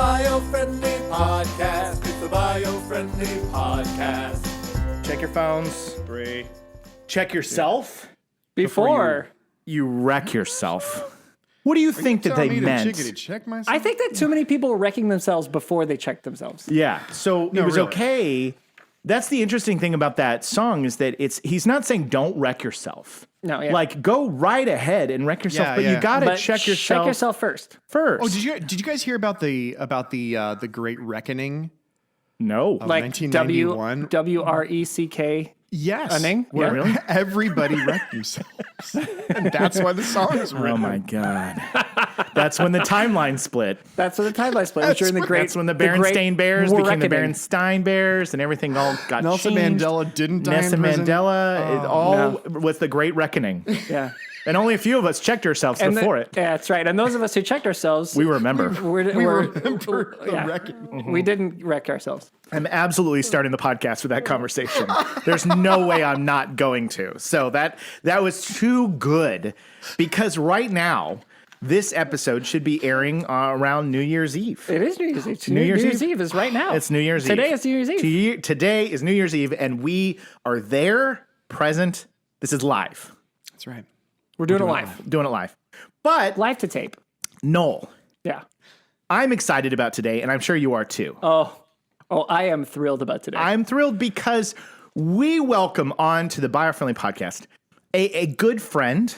Biofriendly Podcast. It's the Biofriendly Podcast. Check your phones. Check yourself Before you wreck yourself. What do you think that they meant? Check myself? I think that too many people were wrecking themselves before they checked themselves. Yeah, so it was really. okay. That's the interesting thing about that song is that he's not saying don't wreck yourself. No, yeah. Like go right ahead and wreck yourself, Yeah, but yeah. you gotta But check Check yourself first. first. Oh, did you guys hear about the Great Reckoning? No. Like 1991? WRECK. Yes. Unning? What, Yeah. really? Everybody wrecked themselves. And that's why the song is written. Oh my God. That's when the timeline split. That's when the timeline split. Was during the great. That's when the Berenstain Bears became the Reckoning. Berenstain Bears and everything all got Nelson changed. Mandela didn't die Nelson in prison. Mandela, it all was the Great Reckoning. Yeah. And only a few of us checked ourselves And before it. Yeah, that's right. And those of us who checked ourselves, We remember. we Remember the reckoning. We didn't wreck ourselves. I'm absolutely starting the podcast with that conversation. There's no way I'm not going to. So that was too good because right now, this episode should be airing around New Year's Eve. It is New Year's Eve. New Year's Eve? Eve is right now. It's New Year's Eve. Today is New Year's Eve. Today is New Year's Eve, and we are there, present. This is live. That's right. We're doing it live. Doing it live. But, Live to tape. Noel, Yeah. I'm excited about today, and I'm sure you are too. Oh, I am thrilled about today. I'm thrilled because we welcome on to the Biofriendly Podcast a good friend.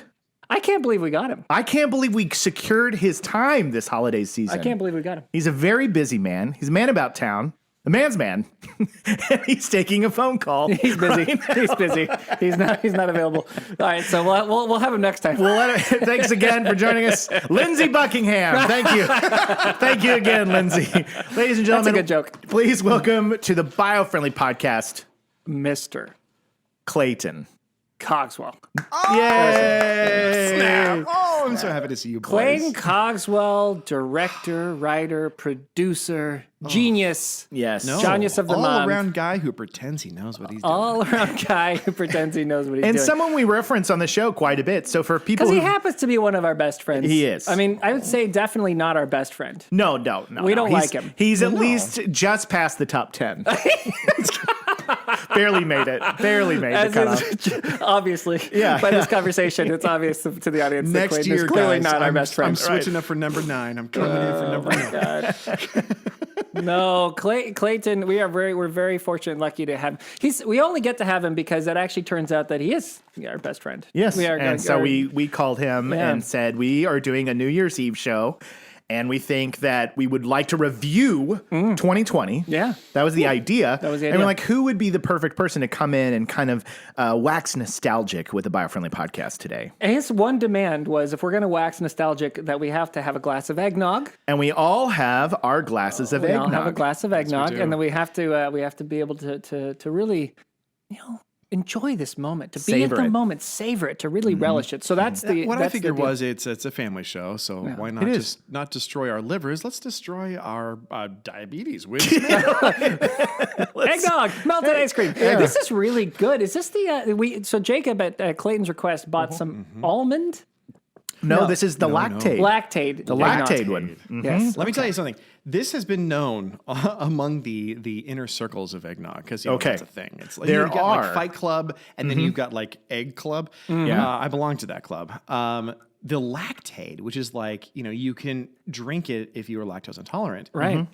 I can't believe we got him. I can't believe we secured his time this holiday season. I can't believe we got him. He's a very busy man. He's a man about town. A man's man. And he's taking a phone call. He's busy. He's busy. He's not available. All right, so we'll have him next time. Thanks again for joining us, Lindsay Buckingham. Thank you. Thank you again, Lindsay. Ladies and gentlemen, That's a good joke. Please welcome to the Biofriendly Podcast, Mr. Clayton. Cogswell. Yay! Snap. Oh, I'm so happy to see you, boys. Clayton Cogswell, director, writer, producer, genius. Yes. Genius of the month. all-around guy who pretends he knows what he's doing. All-around guy who pretends he knows what he's And doing. someone we reference on the show quite a bit. So for people Because who... he happens to be one of our best friends. He is. I mean, I would say definitely not our best friend. No. We don't He's- like him. He's at least just past the top 10. Barely made it. Barely made the cutoff. Obviously, Yeah. by this conversation, it's obvious to the audience that Next Clayton year, is clearly guys, not our best friend. I'm switching up for number 9. I'm coming in for number 9. No, Clayton, we're very fortunate and lucky to have. We only get to have him because it actually turns out that he is our best friend. Yes. we are. And so we called him Yeah. and said, we are doing a New Year's Eve show. And we think that we would like to review 2020. Yeah. That was the idea. That was the And we're idea. like, who would be the perfect person to come in and kind of wax nostalgic with the Biofriendly Podcast today? His one demand was, if we're going to wax nostalgic, that we have to have a glass of eggnog. And we all have our glasses of We eggnog. all have a glass of eggnog, do. and then we have to be able to really, enjoy this moment, to be Savor at the it. moment, savor it, to really relish it. So that's the What that's I figured the deal. was it's a family show, so why not It is. just not destroy our livers? Let's destroy our diabetes with Eggnog, melted ice cream. This is really good. Is this the So Jacob at Clayton's request bought some almond No, this is the lactate. lactate. The eggnog. lactate one. Yes. Let me tell you something. This has been known among the inner circles of eggnog because Okay. that's a thing. It's like, There you've got are. like Fight Club, and then you've got like Egg Club. Yeah. I belong to that club. The lactate, which is like you can drink it if you are lactose intolerant. Right.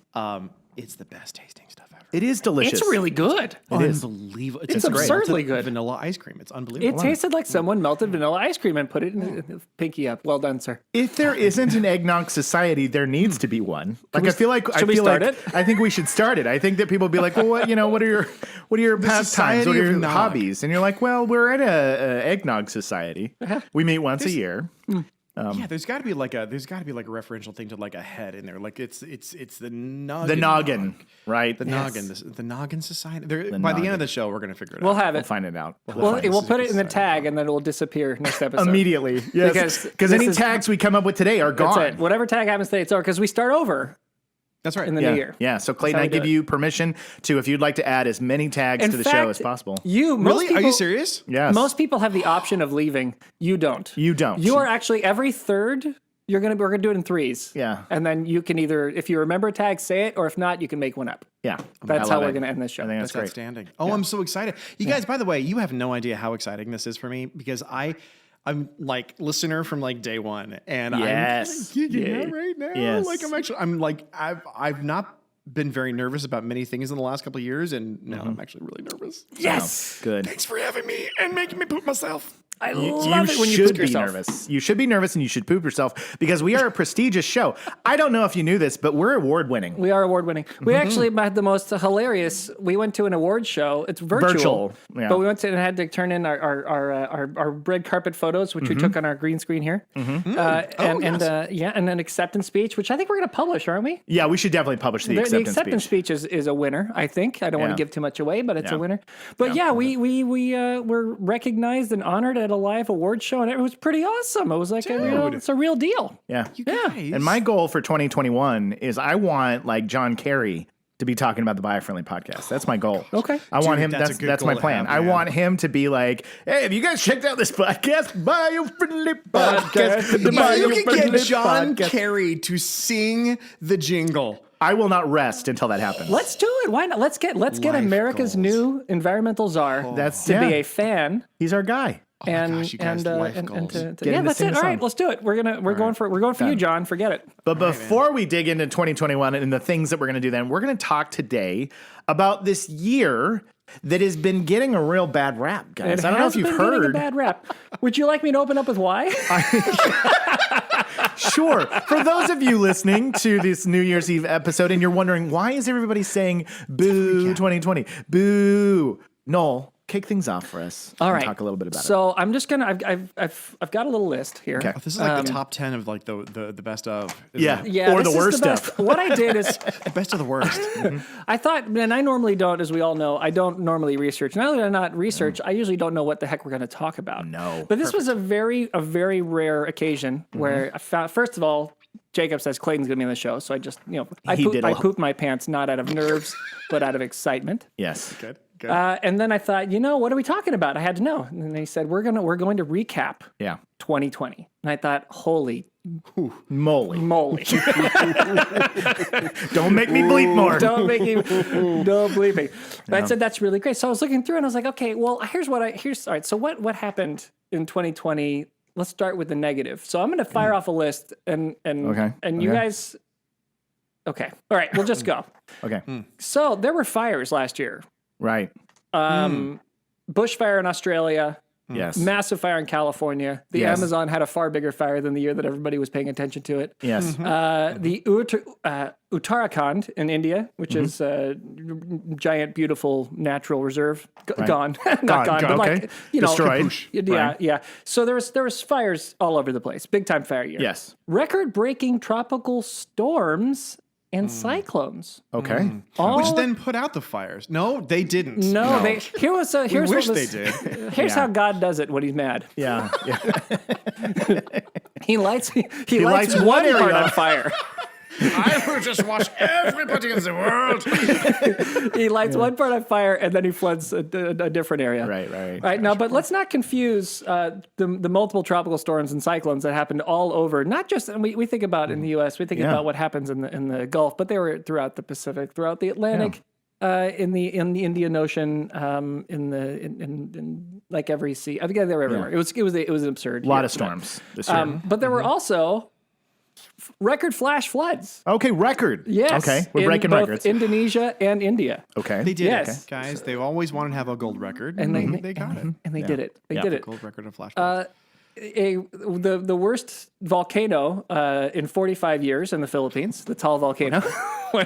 It's the best tasting stuff ever. It is delicious. It's really good. It is. Unbelievable. It's great. absurdly Melted good. Vanilla ice cream. It's It unbelievable. tasted like someone melted vanilla ice cream and put it in pinky up. Well done, sir. If there isn't an eggnog society, there needs to be one. Like I feel like should we start it? I think we should start it. I think that people will be like, well, what are your pastimes? Society What are of your Nog. hobbies? And you're like, well, we're at a eggnog society. We meet once a year. Yeah, there's got to be like a referential thing to like a head in there. Like it's the noggin. The noggin, right? The noggin. The noggin society. By the end of the show, we're gonna figure it We'll out. have We'll it. find it out. We'll put it in the tag and then it will disappear next episode. Immediately. Yes. Because any tags we come up with today are That's gone. it. Whatever tag happens today, it's over because we start over That's right. in the Yeah. new year. Yeah. So Clayton, how I we do give it. you permission to, if you'd like to add as many tags In to the fact, show as possible. Most Really? Are you people- serious? Yes. Most people have the option of leaving. You don't. You don't. You are actually every third we're gonna do it in threes. Yeah. And then you can either, if you remember a tag, say it, or if not, you can make one up. Yeah. That's how we're gonna end this show. I think That's that's great. outstanding. Oh, I'm so excited. You guys, by the way, you have no idea how exciting this is for me because I'm like listener from like day one, and Yes. I'm geeking out right now. Yes. Like I've not been very nervous about many things in the last couple of years, and now I'm actually really nervous. Yes. Good. Thanks for having me and making me poop myself. I You love it when you should poop be yourself. nervous. You should be nervous and you should poop yourself because we are a prestigious show. I don't know if you knew this, but we're award winning. We are award winning. We actually had the most hilarious. We went to an award show. It's virtual, yeah. but we went to and had to turn in our red carpet photos, which we took on our green screen here, and an acceptance speech, which I think we're going to publish, aren't we? Yeah, we should definitely publish the The acceptance speech. speech is a winner, I think. I don't want Yeah. to give too much away, but it's Yeah. a winner. But we were recognized and honored at a live award show, and it was pretty awesome. It was like it's a real deal. Yeah. Guys. And my goal for 2021 is I want like John Kerry to be talking about the Biofriendly podcast. That's my goal. Okay. I want Dude, him. that's a good That's my goal to plan. have, I yeah. want him to be like, "Hey, have you guys checked out this podcast, Biofriendly podcast?" The You can Biofriendly get John podcast. Kerry to sing the jingle. I will not rest until that happens. Let's do it. Why not? Let's get Life America's goals. new environmental czar That's to be yeah. a fan. He's our guy. And gosh, you guys, life goals. to Get him to that's sing it. a All song. right, let's do it. We're going for you, John. Forget it. But before we dig into 2021 and the things that we're going to do then, we're going to talk today about this year that has been getting a real bad rap, guys. I don't know if you've It has been getting a heard. bad rap. Would you like me to open up with why? Sure. For those of you listening to this New Year's Eve episode and you're wondering, why is everybody saying boo 2020? Boo. Noel, kick things off for us. All and right. Talk a little bit about it. So I'm just gonna. I've got a little list here. Okay. This is like the top 10 of like the best of. isn't Yeah. it? Yeah, Or this the is worst best. stuff. What I did is The best of the worst. I thought, and I normally don't, as we all know, I don't normally research. Not that I not research, I usually don't know what the heck we're going to talk about. No. But this was a very rare occasion where I found, first of all, Jacob says Clayton's going to be on the show. So I just, I pooped my pants, not out of nerves, but out of excitement. Yes. Good. Good. And then I thought, what are we talking about? I had to know. And then they said, we're going to recap Yeah. 2020. And I thought, holy Moly. moly. Don't make me bleep more. Don't bleep me. But I said that's really great. So I was looking through and I was like, okay, well, all right. So what happened in 2020? Let's start with the negative. So I'm going to fire off a list and Okay. you guys. Okay. All right. We'll just go. Okay. So there were fires last year. Right. Bushfire in Australia. Yes. Massive fire in California. The Yes. Amazon had a far bigger fire than the year that everybody was paying attention to it. Yes. The Uttarakhand in India, which is a giant, beautiful natural reserve, gone. Not gone, but okay. like, Destroyed. Yeah, Right. yeah. So there was fires all over the place. Big time fire year. Yes. Record-breaking tropical storms and cyclones. Okay. Which then put out the fires. No, they didn't. No, here's wish what they was, did. Here's Yeah. how God does it when he's mad. Yeah. Yeah. He lights lights one one part area. on fire. I will just watch everybody in the world. He lights one part on fire and then he floods a different area. Right. Now, but let's not confuse the multiple tropical storms and cyclones that happened all over. Not just, and we think about in the U.S. We think Yeah. about what happens in the Gulf, but they were throughout the Pacific, throughout the Atlantic, in the Indian Ocean, in like every sea. I think they were everywhere. It was absurd. A lot of storms this year. But there were also record flash floods. Okay, record. Yes. Okay, we're in breaking both records. Indonesia and India. Okay. They did Yes. it, guys. They always wanted to have a gold record, And and they- they got it. And they did it. They Yeah. did it. Gold record of flashbacks. The worst volcano in 45 years in the Philippines, the Taal volcano.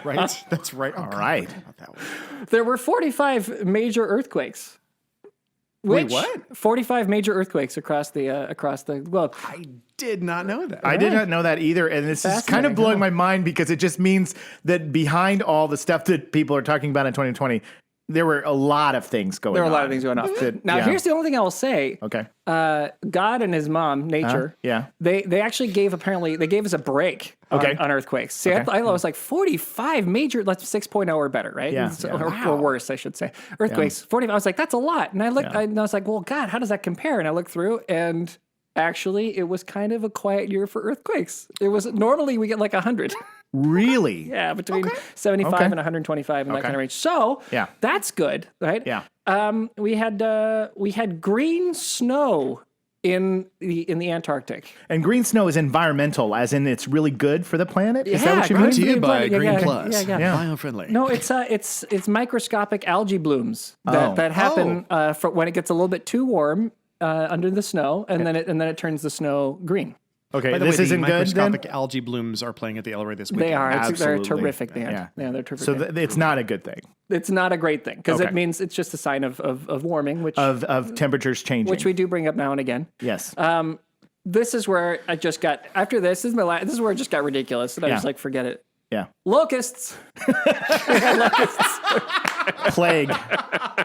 Right? That's right. Oh, All right. about that one. There were 45 major earthquakes. Wait, Which- what? 45 major earthquakes across the globe. I did not know that. I did not know that either. And this is kind of Fascinating, blowing huh? my mind because it just means that behind all the stuff that people are talking about in 2020, there were a lot of things going on. There were a lot of things going on. Now, yeah. here's the only thing I will say. Okay. God and his mom, nature, yeah. they actually gave us a break Okay. on earthquakes. See, I thought was like 45 major, like 6.0 or better, right? Yeah. So- Yeah. Or worse, I should say. Earthquakes, 45. I was like, that's a lot. And I looked, Yeah. and I was like, well, God, how does that compare? And I looked through and actually, it was kind of a quiet year for earthquakes. It was normally we get like 100. Really? Yeah, between 75 and 125 in that kind of range. So that's good, right? Yeah. We had green snow in the Antarctic. And green snow is environmental, as in it's really good for the planet? Is that Yeah, what you green- mean? To you by Yeah, Green yeah, Plus. yeah. Biofriendly. No, it's microscopic algae blooms that happen for when it gets a little bit too warm under the snow, and then it turns the snow green. Okay, By the this way, isn't the good then? microscopic algae blooms are playing at the Ellery this weekend. They are. They're a Absolutely. terrific band. Yeah. Yeah, they're terrific. So band. it's not a good thing It's not a great thing because Okay. it means it's just a sign of warming, which of temperatures changing. which we do bring up now and again. Yes. This is where I just got after this. This is where it just got ridiculous, and I was like, forget it. Yeah. Locusts. Plague.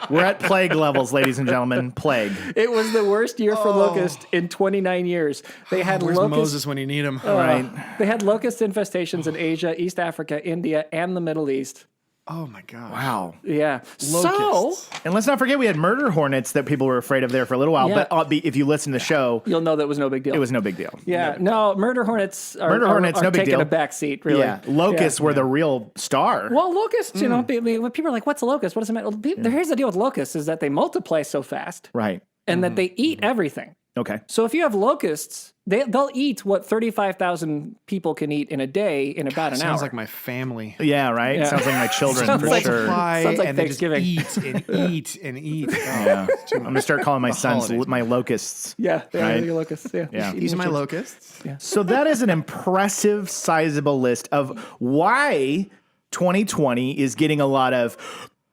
We're at plague levels, ladies and gentlemen. Plague. It was the worst year for locust in 29 years. They had Where's locust. Moses when you need him? Right. They had locust infestations in Asia, East Africa, India, and the Middle East. Oh my God. Wow. Yeah. Locusts. And let's not forget we had murder hornets that people were afraid of there for a little while. Yeah. But if you listen to the show, You'll know that was no big deal. it was no big deal. Yeah. No, murder hornets are, Murder hornets, are no big taking deal. a back seat, really. Yeah. Locusts were the real star. Well, locusts, you know, people are like, what's a locust? What does it mean? Well, here's the deal with locusts is that they multiply so fast Right. and that they eat everything. Okay. So if you have locusts, they'll eat what 35,000 people can eat in a day in about an hour. Sounds like my family. Yeah, right? Yeah. Sounds like my children Sounds for like- sure. Multiply Sounds like and they just Thanksgiving. eat and eat and eat. Oh, Yeah. I'm going to start calling my sons holidays. my locusts. Yeah, they Right. are locusts. Yeah. Yeah. These are my locusts. So that is an impressive, sizable list of why 2020 is getting a lot of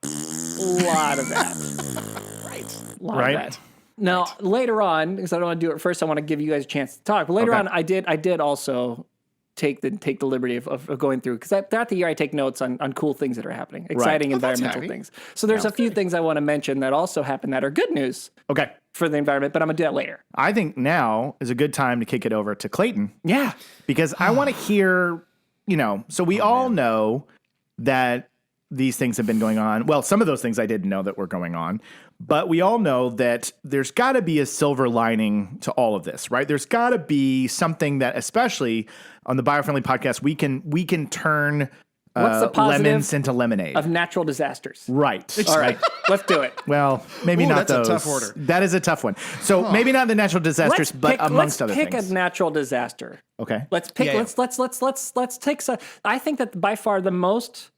A lot of that. Right. A lot Right. of that. Now, later on, because I don't want to do it first, I want to give you guys a chance to talk. But later Okay. on, I did also take the liberty of going through, because throughout the year I take notes on cool things that are happening, exciting environmental happy. things. So there's a few things I want to mention that also happen that are good news Okay. for the environment, but I'm going to do that later. I think now is a good time to kick it over to Clayton Yeah. because I want to hear, so we all know that these things have been going on. Well, some of those things I didn't know that were going on, but we all know that there's got to be a silver lining to all of this, right? There's got to be something that, especially on the Biofriendly podcast, we can turn What's the positive lemons into lemonade. of natural disasters? Right. All right, let's do it. Well, maybe Ooh, not that's a those. tough order. That is a tough one. So maybe not the natural disasters, but amongst other pick things. a natural disaster. Okay. Let's pick. Yeah, Let's take some. I think that by far the most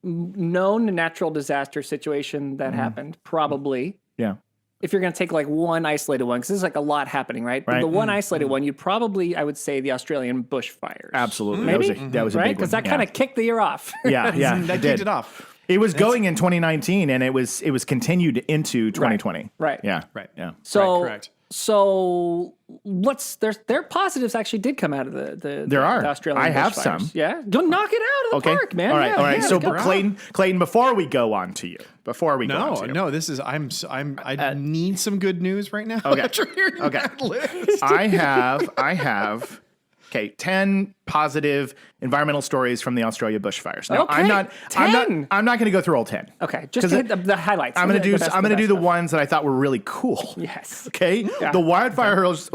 known natural disaster situation that happened, probably, Yeah. if you're going to take like one isolated one, because there's like a lot happening, right? But Right. the one isolated one, you'd probably, I would say, the Australian bushfires. Absolutely. Maybe? That was a Right? big one. Because that kind of kicked the year off. Yeah, yeah. That did. kicked it off. It was going in 2019 and it was continued into 2020. Right. Yeah. Right. Yeah. So, correct. So their positives actually did come out of the There are. the Australian I have bushfires. some. Yeah, don't knock it out of the Okay. park, man. All right. Yeah, all right. yeah, So go. Clayton, before we go on to you, No, this is I need some good news right now. Okay. After hearing Okay. that list. I have 10 positive environmental stories from the Australia bushfires. Now, Okay, I'm not 10. going to go through all 10. Okay, just 'Cause to hit the highlights. I'm going to do best the stuff. ones that I thought were really cool. Yes. Okay? Yeah. The wildfires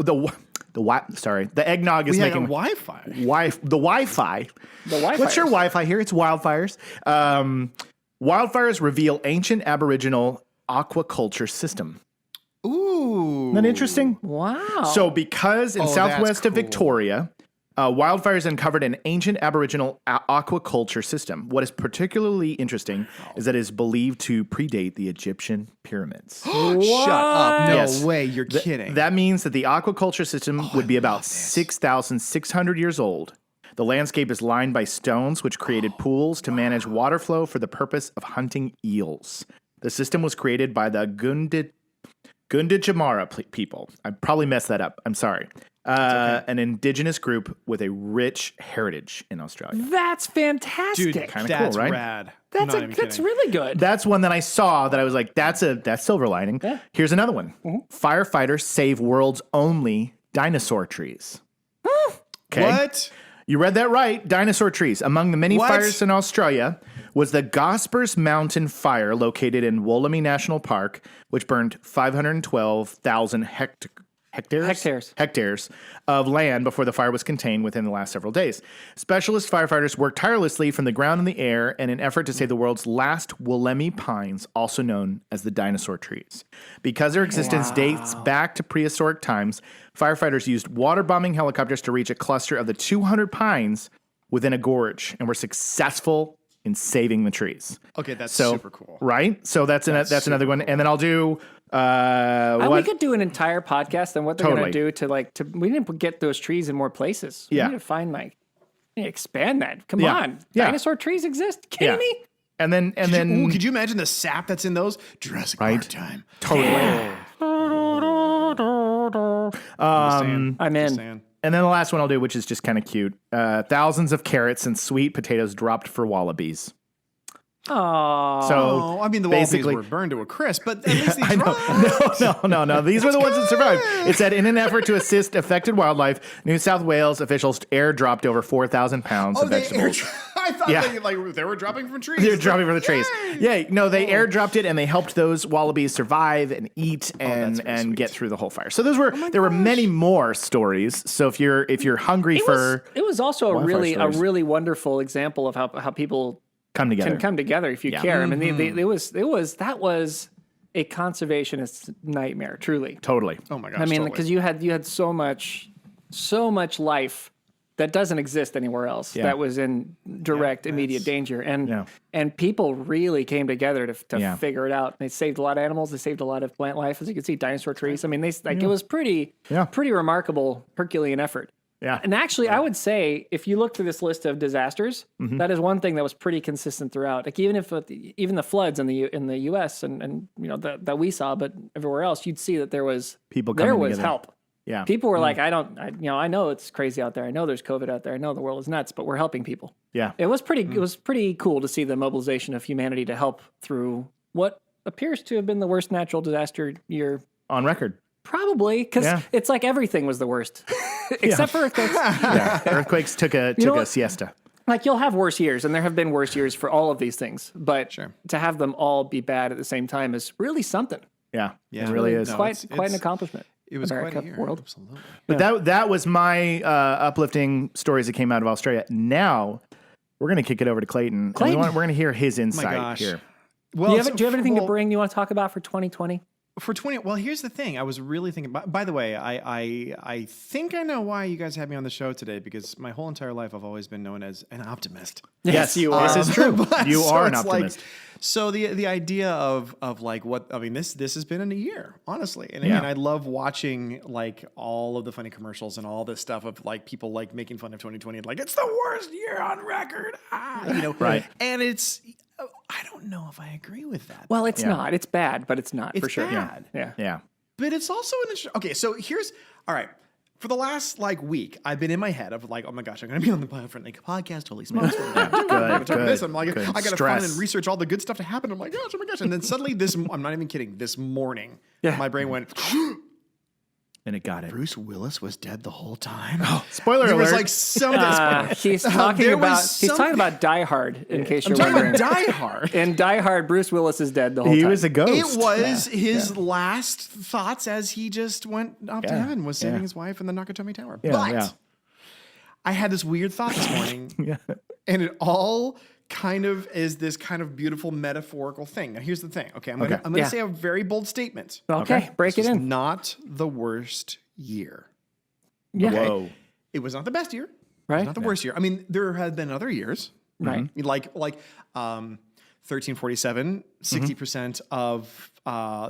the eggnog is We had making Wi-Fi. the Wi-Fi. The Wi-Fi. What's your Wi-Fi here? It's wildfires. Wildfires reveal ancient Aboriginal aquaculture system. Ooh. Isn't that interesting? Wow. So because in that's southwest of cool. Victoria, wildfires uncovered an ancient Aboriginal aquaculture system. What is particularly interesting is that it is believed to predate the Egyptian pyramids. Shut up. No Yes. way. You're kidding. That means that the aquaculture system would be about 6,600 years old. The landscape is lined by stones, which created pools to manage water flow for the purpose of hunting eels. The system was created by the Gunditjmara people. I probably messed that up. I'm sorry. An indigenous group with a rich heritage in Australia. That's fantastic. Dude, Kinda that's cool, right? rad. that's kidding. really good. That's one that I saw that I was like, that's silver lining. Yeah. Here's another one. Firefighters save world's only dinosaur trees. Okay. What? You read that right. Dinosaur trees. Among the many What? fires in Australia was the Gospers Mountain Fire located in Wollemi National Park, which burned 512,000 hectares of land before the fire was contained within the last several days. Specialist firefighters worked tirelessly from the ground and the air in an effort to save the world's last Wollemi pines, also known as the dinosaur trees. Because their existence dates back to prehistoric times, firefighters used water-bombing helicopters to reach a cluster of the 200 pines within a gorge and were successful in saving the trees. Okay, that's super cool. Right? So that's another one. And then I'll do... we could do an entire podcast on what they're going Totally. to do we need to get those trees in more places. We Yeah. need to find we need to expand that. Come Yeah. on. Yeah. Dinosaur trees exist? Kidding Yeah. me? And then Could you imagine the sap that's in those? Jurassic Park time. totally. I'm in. Understand. And then the last one I'll do, which is just kind of cute. Thousands of carrots and sweet potatoes dropped for wallabies. Oh. So Oh, I mean, the wallabies basically, were burned to a crisp, but at least they dropped. No. These were the ones that survived. It said, in an effort to assist affected wildlife, New South Wales officials airdropped over 4,000 pounds of vegetables. I thought Yeah. they were dropping from trees. They were dropping from the trees. Yeah, no, they airdropped it and they helped those wallabies survive and eat and get through the whole fire. So there were many more stories. So if you're hungry It was also a wildfire stories. really wonderful example of how people come together. can come together if you care. I mean, that was a conservationist nightmare, truly. Totally. Oh my gosh. I mean, totally. because you had so much life that doesn't exist anywhere else that was in direct immediate danger, and people really came together to figure it out. They saved a lot of animals. They saved a lot of plant life, as you can see, dinosaur trees. I mean, it was pretty remarkable Herculean effort. Yeah. And actually, I would say if you look through this list of disasters, that is one thing that was pretty consistent throughout. Like even the floods in the U.S. and that we saw, but everywhere else, you'd see that there was together. help. Yeah. People were like, I know it's crazy out there. I know there's COVID out there. I know the world is nuts, but we're helping people. Yeah. It was pretty cool to see the mobilization of humanity to help through what appears to have been the worst natural disaster year On record. Probably, because it's like everything was the worst, except for earthquakes. Yeah. Earthquakes took a siesta. Like you'll have worse years, and there have been worse years for all of these things. But to have them all be bad at the same time is really something. Yeah. It really is. Quite an accomplishment. It was America, quite a year. world. Absolutely. But that was my uplifting stories that came out of Australia. Now we're going to kick it over to Clayton. And we're going to hear his insight here. Well, Do you have anything to bring you want to talk about for 2020? For 20, well, here's the thing. I was really thinking. By the way, I think I know why you guys had me on the show today, because my whole entire life I've always been known as an optimist. Yes, you are. This is true. You are an optimist. So the idea of like what I mean, this has been a year, honestly, and I love watching like all of the funny commercials and all this stuff of like people like making fun of 2020 and like it's the worst year on record, right? And it's. I don't know if I agree with that. Well, it's not. It's bad, but it's not for sure. Bad. Yeah. But it's also an interesting. Okay, so all right. For the last week, I've been in my head of like, oh my gosh, I'm going to be on the Biofriendly podcast. Holy smokes! Good. I'm like, I got to find and research all the good stuff to happen. I'm like, gosh, oh my gosh! And then suddenly, I'm not even kidding. This morning, my brain went. And it got it. Bruce Willis was dead the whole time. Oh, spoiler alert. There was like something. He's talking about Die Hard. In case you're wondering, Die Hard. In Die Hard, Bruce Willis is dead the whole time. He was a ghost. It was his last thoughts as he just went off to heaven, was saving his wife in the Nakatomi Tower. But I had this weird thought this morning, and it all kind of is this kind of beautiful metaphorical thing. Now, here's the thing. Okay, I'm going to say a very bold statement. Okay, break it in. Not the worst year. Yeah. Okay? Whoa. It was not the best year. Right. It was not the worst year. I mean, there have been other years. Right. Like 1347, 60% of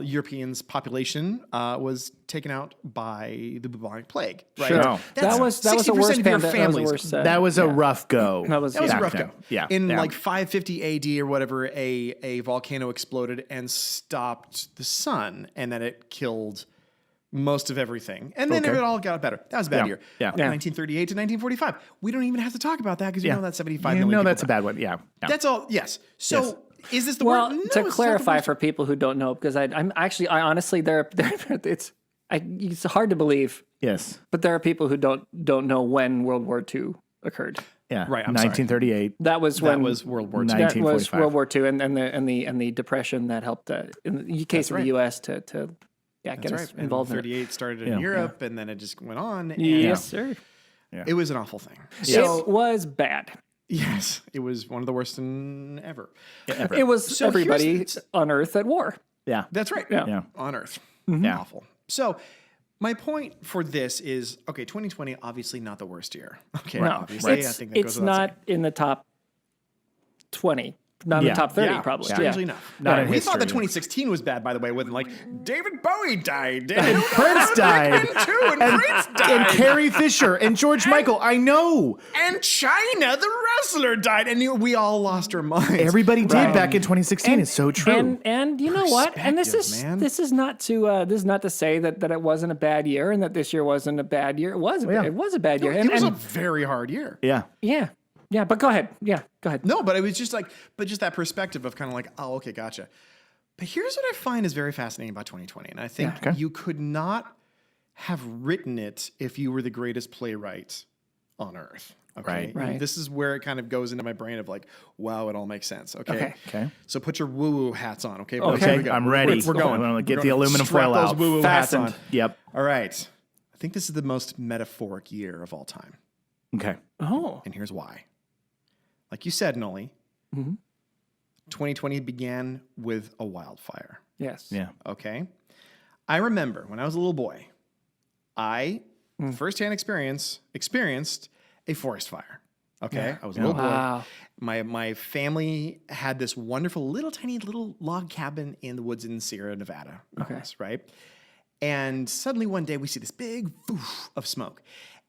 Europeans' population was taken out by the bubonic plague. Right? Sure. Oh. That was a 60% worse of your families. That was a rough go. That was a rough go. Yeah. In like 550 AD or whatever, a volcano exploded and stopped the sun, and then it killed most of everything. And then it all got better. That was a bad year. Yeah. 1938 to 1945. We don't even have to talk about that because you know that's 75 You million know people that's a bad one. Yeah. That's all. Yes. So is this the Well, word? No, to it's clarify not the for people who don't know, because I honestly, it's hard to believe, Yes. but there are people who don't know when World War II occurred. Yeah. Right, I'm 1938. That was that when was World War II. that was 1945. World War II and the depression that helped in the case of the U.S. to get us And involved in it. 38 started in Europe, and then it just went on. And Yes, sir. It was an awful thing. So, it was bad. Yes, it was one of the worst ever. It was everybody on Earth at war. Yeah. That's right. Yeah. On Earth. Yeah. Awful. So my point for this is, 2020, obviously not the worst year. Okay, No, obviously. I think that it's goes without not in the top 20. Not in the top 30, probably. Strangely enough. Not in we history. thought that 2016 was bad, by the way, when like David Bowie died, And Prince died. and Prince died, And Carrie Fisher and George Michael. I know. and China, the wrestler, died, and we all lost our minds. Everybody did back in 2016. It's so true. And you know what? And this Perspective, is man. this is not to say that it wasn't a bad year and that this year wasn't a bad year. It was it was a bad year. It was a very hard year. Yeah. Yeah, but go ahead. Yeah, go ahead. No, but it was just just that perspective of kind of like, oh, okay, gotcha. But here's what I find is very fascinating about 2020. And I think you could not have written it if you were the greatest playwright on earth. Okay. Right. This is where it kind of goes into my brain of like, wow, it all makes sense. Okay. Okay. So put your woo-woo hats on. Okay. Okay. Here we go. I'm ready. We're going. I'm going to get We're the going. aluminum Strap foil those out. woo-woo hats on. Fastened. Yep. All right. I think this is the most metaphoric year of all time. Okay. Oh. And here's why. Like you said, Noli, 2020 began with a wildfire. Yes. Yeah. Okay. I remember when I was a little boy, I firsthand experienced a forest fire. Okay. I was a little boy. Wow. My family had this wonderful tiny little log cabin in the woods in Sierra Nevada. Okay. Right. And suddenly one day we see this big whoosh of smoke.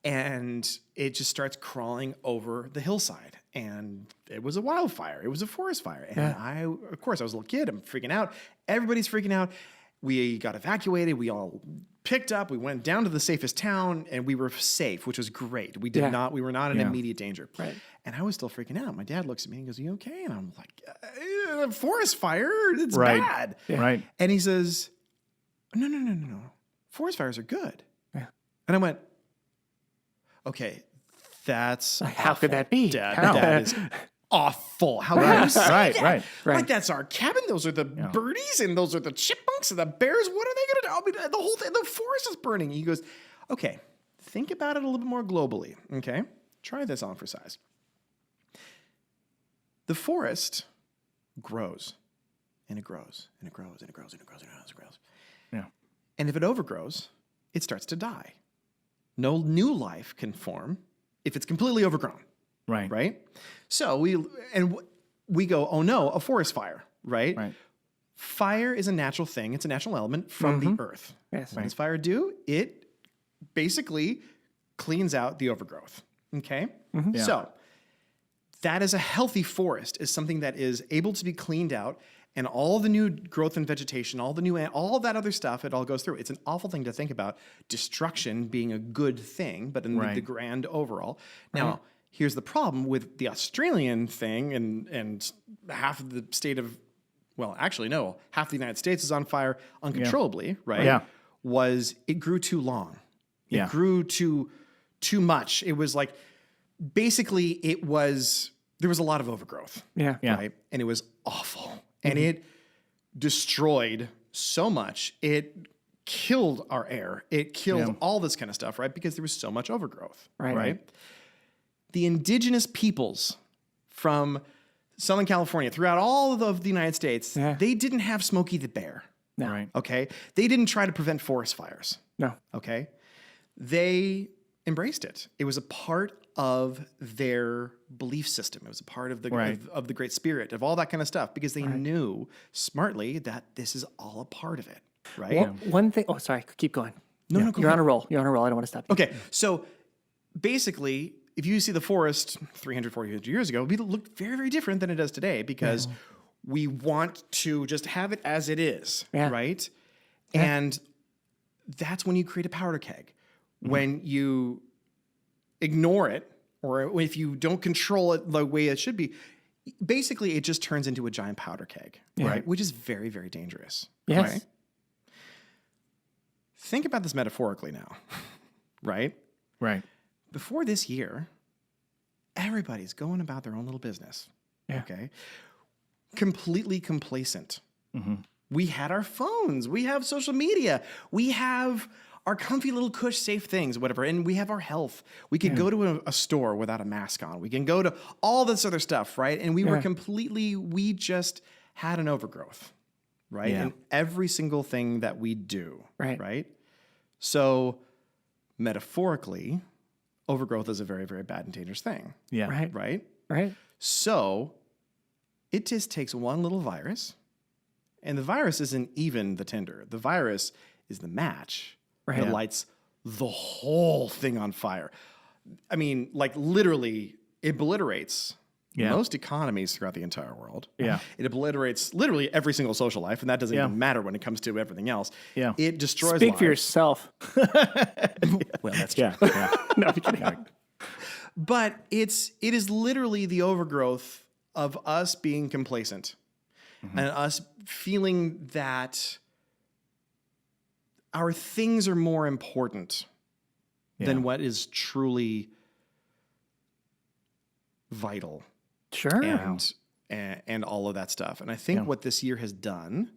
And it just starts crawling over the hillside. And it was a wildfire. It was a forest fire. And of course, I was a little kid. I'm freaking out. Everybody's freaking out. We got evacuated. We all picked up. We went down to the safest town and we were safe, which was great. We were not in immediate danger. Right. And I was still freaking out. My dad looks at me and goes, "Are you okay?" And I'm like, "Forest fire? It's bad." Yeah. Right. And he says, No. Forest fires are good. Yeah. And I went, okay, that's How could that be? Dad, How? that is awful. How can you say that? Right. Like that's our cabin. Those are the birdies and those are the chipmunks and the bears. What are they going to do? I mean, the whole thing, the forest is burning. He goes, okay, think about it a little bit more globally. Okay, try this on for size. The forest grows and it grows and it grows and it grows and it grows and it grows. Yeah. And if it overgrows, it starts to die. No new life can form if it's completely overgrown. Right. Right? So we go, oh no, a forest fire, right? Right. Fire is a natural thing. It's a natural element from the earth. Yes. What does fire do? It basically cleans out the overgrowth. Okay? Yeah. So that is a healthy forest, is something that is able to be cleaned out, and all the new growth and vegetation, all that other stuff, it all goes through. It's an awful thing to think about, destruction being a good thing, but in the grand overall. Now, here's the problem with the Australian thing, and half of the state of, well, actually, no, half the United States is on fire uncontrollably, right? Yeah. Was it grew too long. Yeah. It grew too much. It was like, basically, there was a lot of overgrowth. Yeah. Right? And it was awful. And it destroyed so much. It killed our air. It killed all this kind of stuff, right? Because there was so much overgrowth. Right. The indigenous peoples from Southern California, throughout all of the United States, they didn't have Smokey the Bear. No. Right. Okay? They didn't try to prevent forest fires. No. Okay? They embraced it. It was a part of their belief system. It was a part of the of the Great Spirit, of all that kind of stuff, because they knew smartly that this is all a part of it, right? Well, one thing. Oh, sorry. Keep going. No, You're ahead. on a roll. You're on a roll. I don't want to stop you. Okay, so basically, if you see the forest 300, 400 years ago, it looked very, very different than it does today, because we want to just have it as it is, right? Yeah. And that's when you create a powder keg. When you ignore it, or if you don't control it the way it should be, basically it just turns into a giant powder keg, right? Which is very, very dangerous. Yes. Right? Think about this metaphorically now, right? Right. Before this year, everybody's going about their own little business. Yeah. Okay. Completely complacent. We had our phones. We have social media. We have our comfy little cush safe things, whatever. And we have our health. We could go to a store without a mask on. We can go to all this other stuff, right? And we we just had an overgrowth, right? In every single thing that we do, right? So metaphorically, overgrowth is a very, very bad and dangerous thing. Yeah. Right? So it just takes one little virus, and the virus isn't even the tinder. The virus is the match that lights the whole thing on fire. I mean, like literally obliterates most economies throughout the entire world. Yeah. It obliterates literally every single social life, and that doesn't even matter when it comes to everything else. Yeah. It destroys Speak lives. for yourself. Well, that's true. Yeah. No, I'm kidding. But it is literally the overgrowth of us being complacent and us feeling that our things are more important than what is truly vital. Sure. And all of that stuff. And I think what this year has done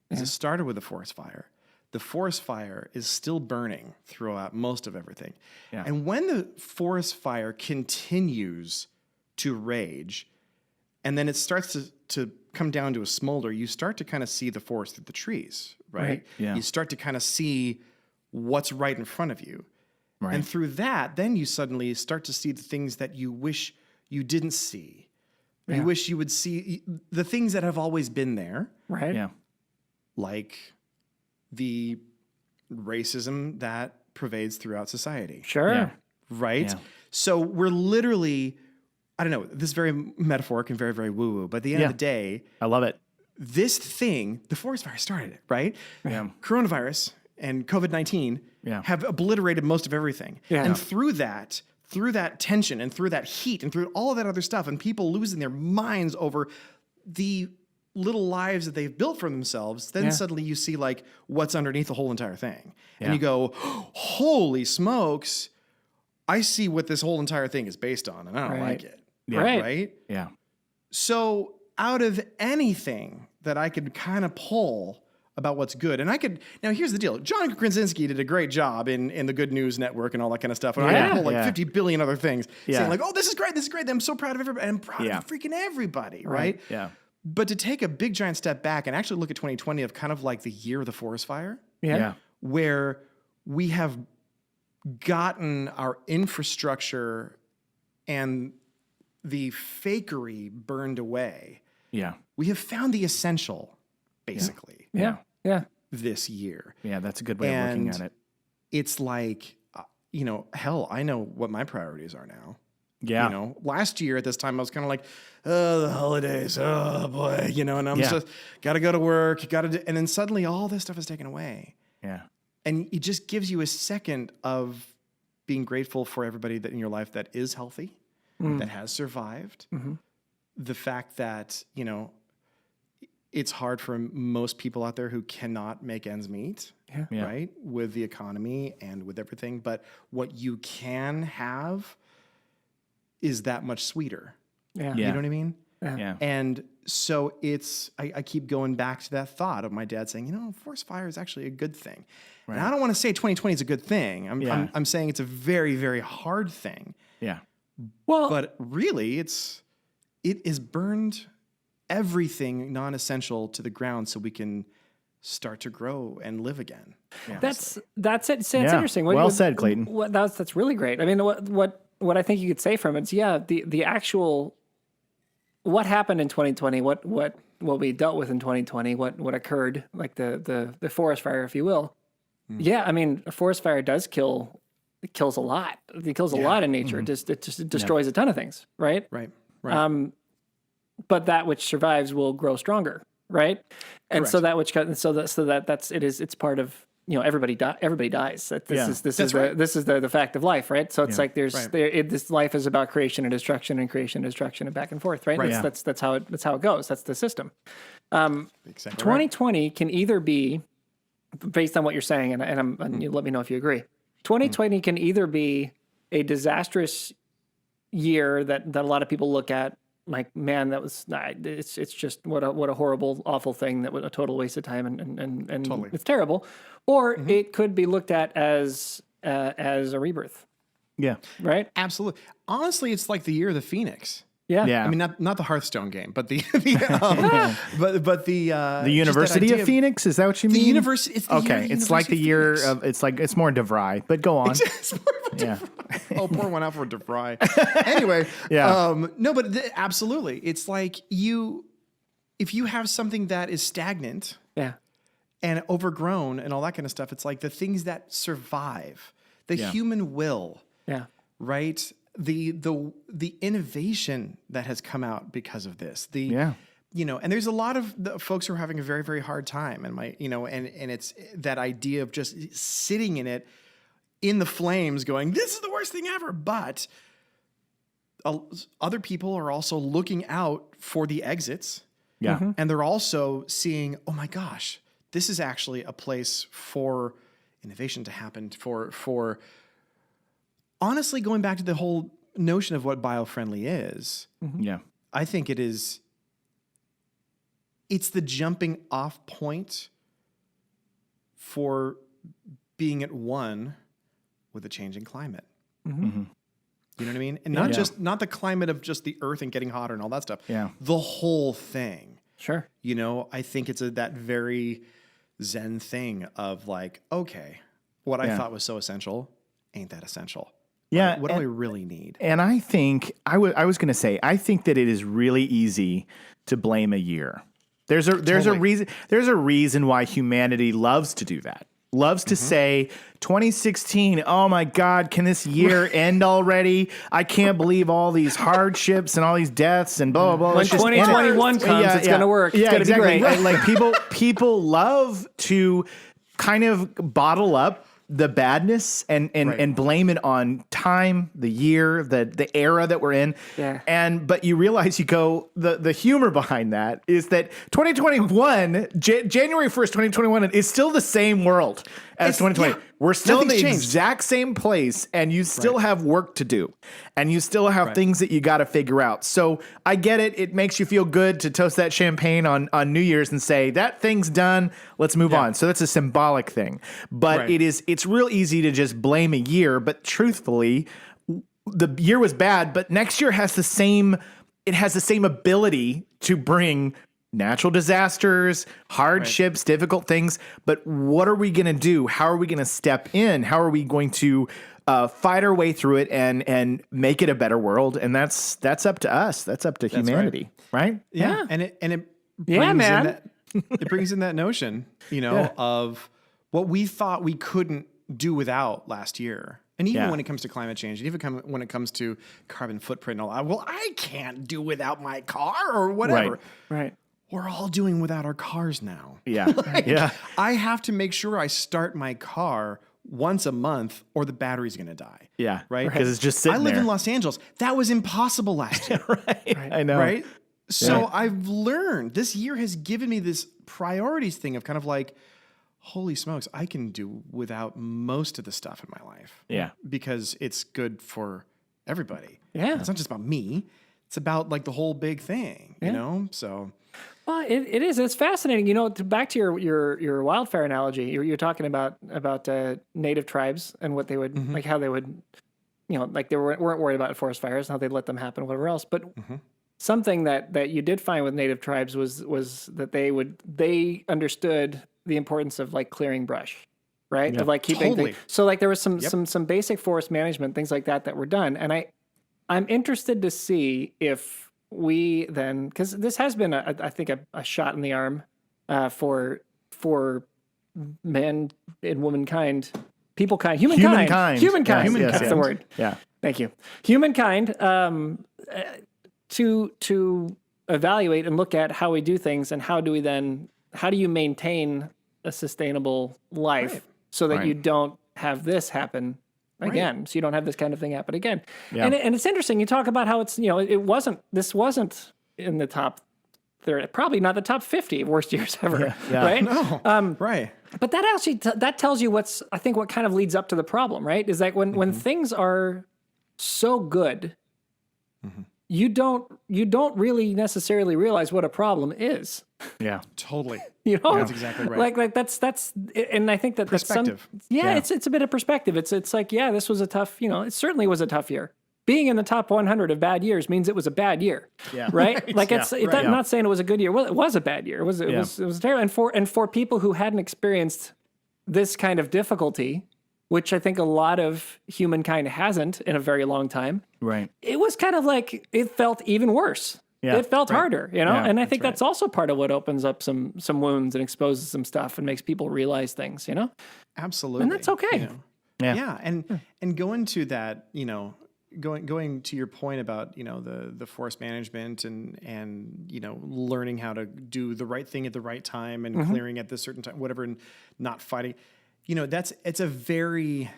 is it started with a forest fire. The forest fire is still burning throughout most of everything. Yeah. And when the forest fire continues to rage, and then it starts to come down to a smolder, you start to kind of see the forest through the trees, right? Yeah. You start to kind of see what's right in front of you. Right. And through that, then you suddenly start to see the things that you wish you didn't see. You wish you would see the things that have always been there. Right. Yeah. Like the racism that pervades throughout society. Sure. Yeah. Right? Yeah. So we're literally, I don't know, this is very metaphoric and very, very woo-woo, but at the end of the day, I love it. this thing, the forest fire started it, right? Yeah. Coronavirus and COVID-19 have obliterated most of everything. Yeah. And through that tension and through that heat and through all of that other stuff and people losing their minds over the little lives that they've built for themselves, then suddenly you see like what's underneath the whole entire thing. And you go, holy smokes, I see what this whole entire thing is based on and I don't like it. Yeah. Right? Yeah. So out of anything that I could kind of pull about what's good, and I could, now here's the deal. John Krasinski did a great job in the Good News Network and all that kind of stuff. And I could pull like 50 billion other things saying like, oh, this is great. I'm so proud of everybody. I'm proud of freaking everybody, right? Yeah. But to take a big giant step back and actually look at 2020 of kind of like the year of the forest fire, where we have gotten our infrastructure and the fakery burned away. Yeah. We have found the essential, basically. Yeah. This year. Yeah, that's a good way of looking at it. It's like, hell, I know what my priorities are now. Yeah. Last year at this time, I was kind of like, oh, the holidays, oh boy, and I'm just, got to go to work, and then suddenly all this stuff is taken away. Yeah. And it just gives you a second of being grateful for everybody that in your life that is healthy, that has survived. Mm-hmm. The fact that, it's hard for most people out there who cannot make ends meet, right? With the economy and with everything. But what you can have is that much sweeter. Yeah. You know what I mean? Yeah. And so I keep going back to that thought of my dad saying, forest fire is actually a good thing. Right. And I don't want to say 2020 is a good thing. I'm saying it's a very, very hard thing. Yeah. Well, but really it is burned everything non-essential to the ground so we can start to grow and live again. Yeah. That's it. So it's interesting. Well said, Clayton. That's really great. I mean, what I think you could say from it is, the actual, what happened in 2020, what we dealt with in 2020, what occurred, like the forest fire, if you will. Yeah, I mean, a forest fire does kills a lot. It kills a lot in nature. Mm-hmm. It just destroys a ton of things, right? Right. But that which survives will grow stronger, right? And Correct. So that which it's part of, everybody dies. This is the fact of life, right? So it's like this life is about creation and destruction and back and forth, right? That's how it goes. That's the system. Exactly 2020 can either be, based on what you're saying, and you let me know if you agree. 2020 can either be a disastrous year that a lot of people look at like, man, that was it's just what a horrible, awful thing, that was a total waste of time, and Totally. it's terrible. Or it could be looked at as a rebirth. Yeah. Right. Absolutely. Honestly, it's like the year of the Phoenix. Yeah. Yeah. I mean, not the Hearthstone game, but the The University of Phoenix, is that what you mean? The university. It's the year of the it's like the University year Phoenix. of it's more DeVry, but go on. It's more of a Yeah. Oh, pour one out for DeVry. Anyway, no, but absolutely, it's like if you have something that is stagnant, Yeah. and overgrown and all that kind of stuff, it's like the things that survive, the human will, Yeah. right? The innovation that has come out because of this, and there's a lot of the folks who are having a very, very hard time, and and it's that idea of just sitting in it, in the flames, going, this is the worst thing ever. But other people are also looking out for the exits. Yeah. And they're also seeing, oh my gosh, this is actually a place for innovation to happen, for honestly, going back to the whole notion of what biofriendly is. Yeah. I think it's the jumping off point for being at one with a changing climate. Mm-hmm. You know what I mean? And not the climate of just the earth and getting hotter and all that stuff. Yeah. The whole thing. Sure. I think it's that very Zen thing of like, okay, what I thought was so essential ain't that essential. Yeah. What do I really need? And I think I was going to say, I think that it is really easy to blame a year. There's a reason why humanity loves to do that. Loves to say 2016, oh my God, can this year end already? I can't believe all these hardships and all these deaths and blah, blah, blah. When 2021 comes, it's going to work. Yeah, it's going to be great. Like people love to kind of bottle up the badness and blame it on time, the year, the era that we're in. Yeah. But you realize the humor behind that is that 2021, January 1st, 2021 is still the same world as 2020. Yeah. We're still in the exact same place, and you still have work to do, and you still have things that you got to figure out. So I get it. It makes you feel good to toast that champagne on New Year's and say, that thing's done. Let's move on. So that's a symbolic thing. But it's real easy to just blame a year. But truthfully, the year was bad, but next year has the same ability to bring natural disasters, hardships, difficult things. But what are we going to do? How are we going to step in? How are we going to fight our way through it and make it a better world? And that's up to us. That's up to humanity, right? Yeah. And it brings it brings in that notion, of what we thought we couldn't do without last year. And even when it comes to climate change, and even when it comes to carbon footprint and all that, well, I can't do without my car or whatever. Right. We're all doing without our cars now. Yeah. I have to make sure I start my car once a month or the battery's going to die. Yeah. Right? Because it's just sitting there. I live in Los Angeles. That was impossible last year. Right. I know. Right? So I've learned, this year has given me this priorities thing of kind of like, holy smokes, I can do without most of the stuff in my life. Yeah. Because it's good for everybody. Yeah. It's not just about me. It's about like the whole big thing, So... Well, it is. It's fascinating. Back to your wildfire analogy, you're talking about native tribes and what they would like, how they would, like they weren't worried about forest fires and how they'd let them happen, whatever else. But something that you did find with native tribes was that they understood the importance of like clearing brush, right? Yeah. Of like keeping Totally. So like there was some basic forest management things like that were done, and I'm interested to see if we then, because this has been I think a shot in the arm for man and womankind, humankind. Yes, That's the word. Yeah. Thank you. Humankind, to evaluate and look at how we do things and how do you maintain a sustainable life so that you don't have this happen again. So you don't have this kind of thing happen again. Yeah. And it's interesting. You talk about how it's, this wasn't in the top 30, probably not the top 50 worst years ever. Yeah. Right? No. Right. But that actually, that tells you what kind of leads up to the problem, right? Is that when things are so good, you don't really necessarily realize what a problem is. Yeah, totally. That's exactly right. Like that's, and I think that perspective. It's a bit of perspective. It's like, this was a tough, it certainly was a tough year. Being in the top 100 of bad years means it was a bad year. Yeah. Right? Like I'm not saying it was a good year. Well, it was a bad year. It was terrible. And for people who hadn't experienced this kind of difficulty, which I think a lot of humankind hasn't in a very long time. Right. It was kind of like, it felt even worse. Yeah, it felt harder, Yeah, and I think that's also part of what opens up some wounds and exposes some stuff and makes people realize things, Absolutely. And that's okay. Yeah. And going to that, going to your point about, the forest management and learning how to do the right thing at the right time and clearing at this certain time, whatever, and not fighting, it's a very,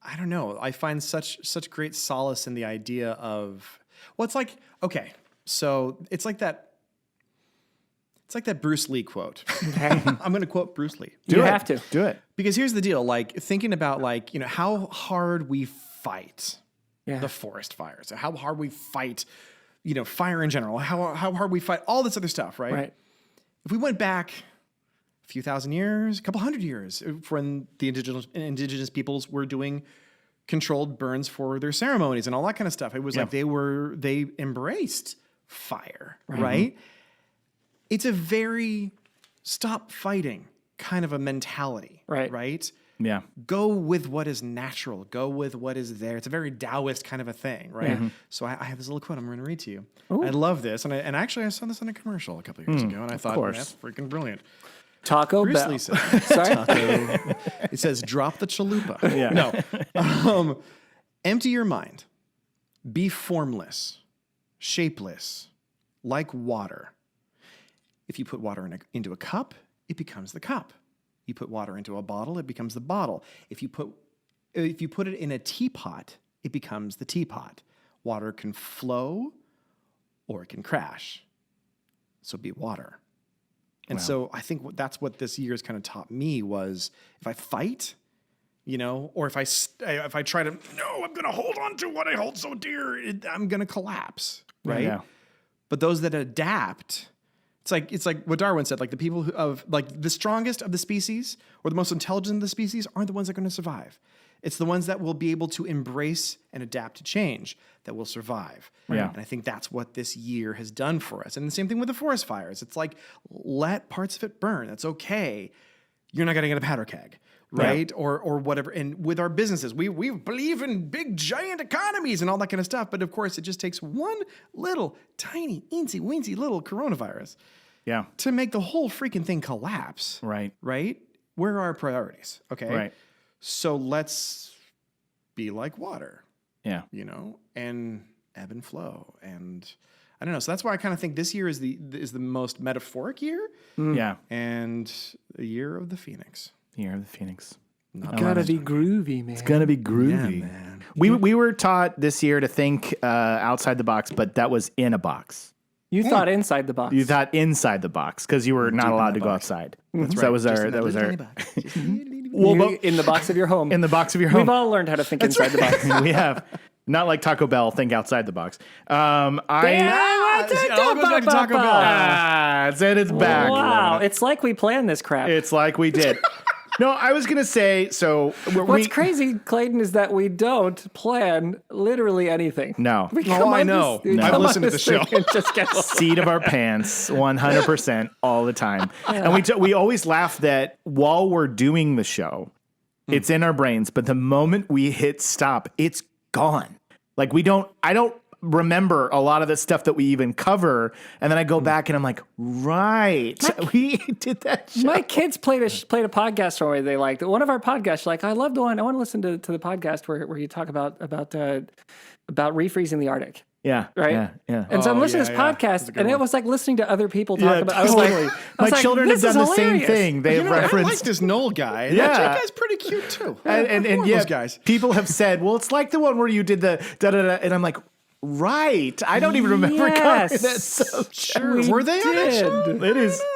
I don't know. I find such great solace in the idea of, well, it's like, okay, so it's like that Bruce Lee quote. I'm going to quote Bruce Lee. You have to. Do it. Because here's the deal, like thinking about how hard we fight the forest fires, how hard we fight, fire in general, how hard we fight all this other stuff, right? Right. If we went back a few thousand years, a couple hundred years, when the indigenous peoples were doing controlled burns for their ceremonies and all that kind of stuff. It was like they embraced fire, right? It's a very stop fighting kind of a mentality, right? Yeah. Go with what is natural. Go with what is there. It's a very Taoist kind of a thing, right? So I have this little quote I'm going to read to you. Ooh. I love this. And actually I saw this on a commercial a couple of years ago, and I thought, that's freaking brilliant. Taco Bell. Sorry? It says, drop the chalupa. Yeah. No. Empty your mind. Be formless, shapeless, like water. If you put water into a cup, it becomes the cup. You put water into a bottle, it becomes the bottle. If you put it in a teapot, it becomes the teapot. Water can flow or it can crash. So be water. And so I think that's what this year has kind of taught me was if I fight, or if I try to, I'm going to hold on to what I hold so dear, I'm going to collapse, right? Yeah. But those that adapt, it's like what Darwin said, like the people the strongest of the species or the most intelligent of the species aren't the ones that are going to survive. It's the ones that will be able to embrace and adapt to change that will survive. Yeah. And I think that's what this year has done for us. And the same thing with the forest fires. It's like, let parts of it burn. That's okay. You're not going to get a powder keg, right? Yeah. Or whatever. And with our businesses, we believe in big, giant economies and all that kind of stuff. But of course, it just takes one little, tiny, eensy-weensy little coronavirus to make the whole freaking thing collapse. Right. Right? Where are our priorities? Okay. Right. So let's be like water. Yeah. And ebb and flow. And I don't know. So that's why I kind of think this year is the most metaphoric year. Yeah. And the year of the Phoenix. Year of the Phoenix. Gotta be groovy, man. It's gonna be groovy. Yeah, man. We were taught this year to think outside the box, but that was in a box. You thought inside the box. You thought inside the box because you were not allowed to go outside. That's right. So that was our. Well, in the box of your home. In the box of your home. We've all learned how to think inside the box. We have. Not like Taco Bell, think outside the box. It all goes back to Taco Bell. It's back. Wow, it's like we planned this crap. It's like we did. No, I was going to say, so... What's crazy, Clayton, is that we don't plan literally anything. No. I know. I've listened to the show. Seat of our pants, 100% all the time. And we always laugh that while we're doing the show, it's in our brains, but the moment we hit stop, it's gone. Like I don't remember a lot of the stuff that we even cover, and then I go back and I'm like, right, we did that show. My kids played a podcast story they liked. One of our podcasts, like, I love the one. I want to listen to the podcast where you talk about refreezing the Arctic. Yeah. Right? Yeah. And so I'm listening to this podcast, and it was like listening to other people talk about it. Totally. My children have done the same thing. They have referenced. I like this Noel guy. Yeah. That guy's pretty cute, too. And those guys. People have said, well, it's like the one where you did the da-da-da, and I'm like, right. I don't even remember covering that. So sure. Were they on that show?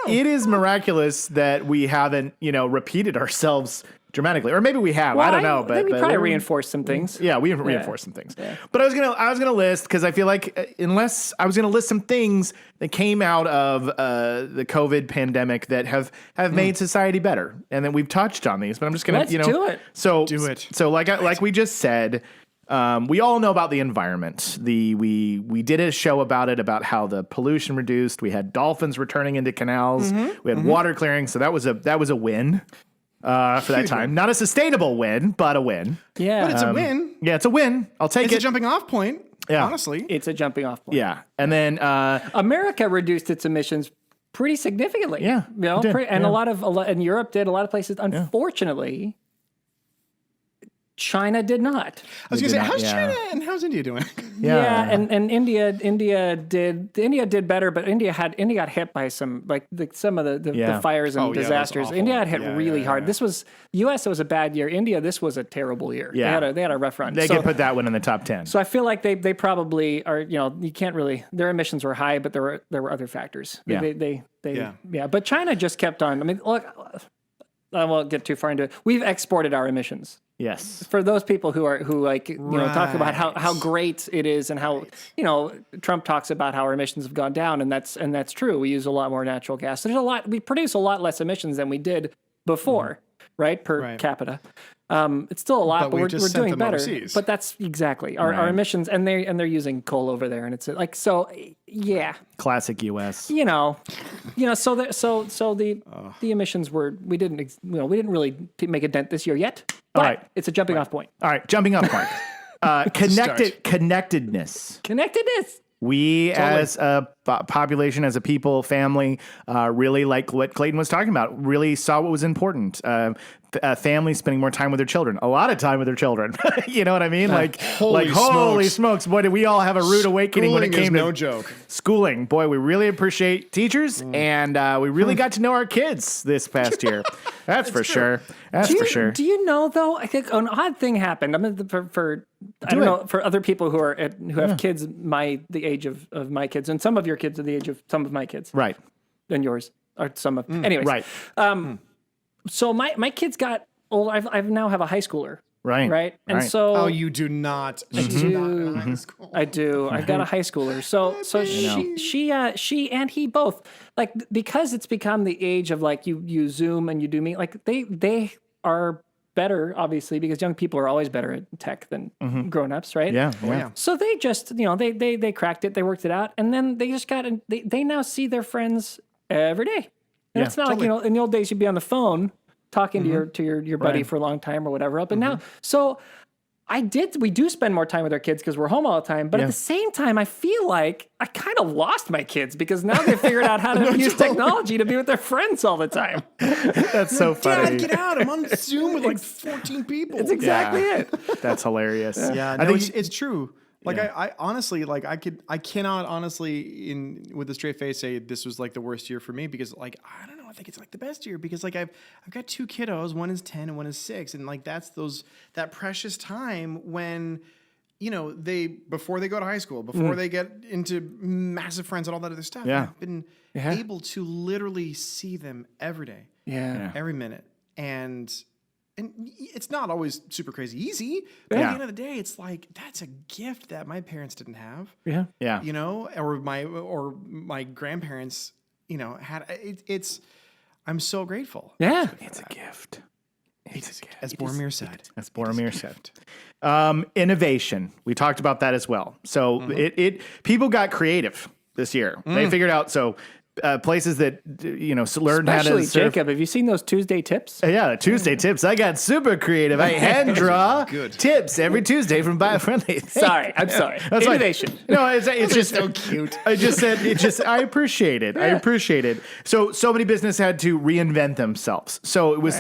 It is miraculous that we haven't, repeated ourselves dramatically, or maybe we have. I don't know, but we probably reinforced some things. Yeah, we reinforced some things. Yeah. But I was gonna list, because I feel like unless I was gonna list some things that came out of the COVID pandemic that have made society better, and then we've touched on these. But I'm just gonna do it. So do it. So like we just said. We all know about the environment. We did a show about it, about how the pollution reduced. We had dolphins returning into canals. We had water clearing. So that was a win for that time. Not a sustainable win, but a win. Yeah, but it's a win. Yeah, it's a win. I'll take it. It's a jumping off point. Yeah, honestly, it's a jumping off point. Yeah, and then America reduced its emissions pretty significantly. Yeah, and a lot and Europe did. A lot of places, unfortunately. China did not. I was going to say, how's China and how's India doing? Yeah, and India did better, but India got hit by some of the fires and disasters. India got hit really hard. This was U.S. It was a bad year. India, this was a terrible year. Yeah. They had a rough run. They could put that one in the top 10. So I feel like they probably are. You can't really. Their emissions were high, but there were other factors. But China just kept on. I mean, look, I won't get too far into it. We've exported our emissions. Yes. For those people who talk about how great it is and how Trump talks about how our emissions have gone down, and that's true. We use a lot more natural gas. We produce a lot less emissions than we did before, right? Per capita. It's still a lot, but we're doing better. Overseas. But that's exactly our emissions, and they're using coal over there, and it's like so. Yeah. Classic U.S. So the emissions we didn't really make a dent this year yet. But all right. It's a jumping off point. All right, jumping off point. Connectedness. Connectedness. We as a population, as a people, family, really like what Clayton was talking about, really saw what was important. Families spending more time with their children, a lot of time with their children. You know what I mean? Holy smokes. Boy, did we all have a rude awakening when it came to no joke. Schooling. Boy, we really appreciate teachers, and we really got to know our kids this past year. That's for sure. For sure. Do you know, though, I think an odd thing happened. I mean, for other people who have kids the age of my kids, and some of your kids are the age of some of my kids. Right. And yours are some of... Anyways. Right. So my kids got old. I now have a high schooler. Right. And so... Oh, you do not. I do. High school. I do. I've got a high schooler. So she and he both, like, because it's become the age of, like, you Zoom and you do meet, like, they are better, obviously, because young people are always better at tech than grown-ups, right? Yeah. So they just, they cracked it, they worked it out, and then they just they now see their friends every day. And it's not like, in the old days you'd be on the phone talking to your buddy for a long time or whatever. But now, so we do spend more time with our kids because we're home all the time. But at the same time, I feel like I kind of lost my kids because now they figured out how to use technology to be with their friends all the time. That's so funny. Dad, get out. I'm on Zoom with like 14 people. It's exactly it. That's hilarious. Yeah, I think it's true. Like I honestly, like I cannot honestly with a straight face say this was like the worst year for me because like I don't know, I think it's like the best year because like I've got two kiddos, one is 10 and one is 6, and like that's that precious time when before they go to high school, before they get into massive friends and all that other stuff. Yeah. I've been able to literally see them every day, every minute, and it's not always super crazy easy, but at the end of the day, it's like that's a gift that my parents didn't have. Yeah. Or my grandparents, had. I'm so grateful. Yeah, it's a gift. It's a gift. As Boromir said. Innovation. We talked about that as well. So people got creative this year. They figured out places that learned how to surf. Jacob, have you seen those Tuesday tips? Yeah, Tuesday tips. I got super creative. I hand draw tips every Tuesday from Biofriendly. I'm sorry. That's innovation. No, it's just so cute. I just said I appreciate it. Yeah. I appreciate it. So many businesses had to reinvent themselves. So it was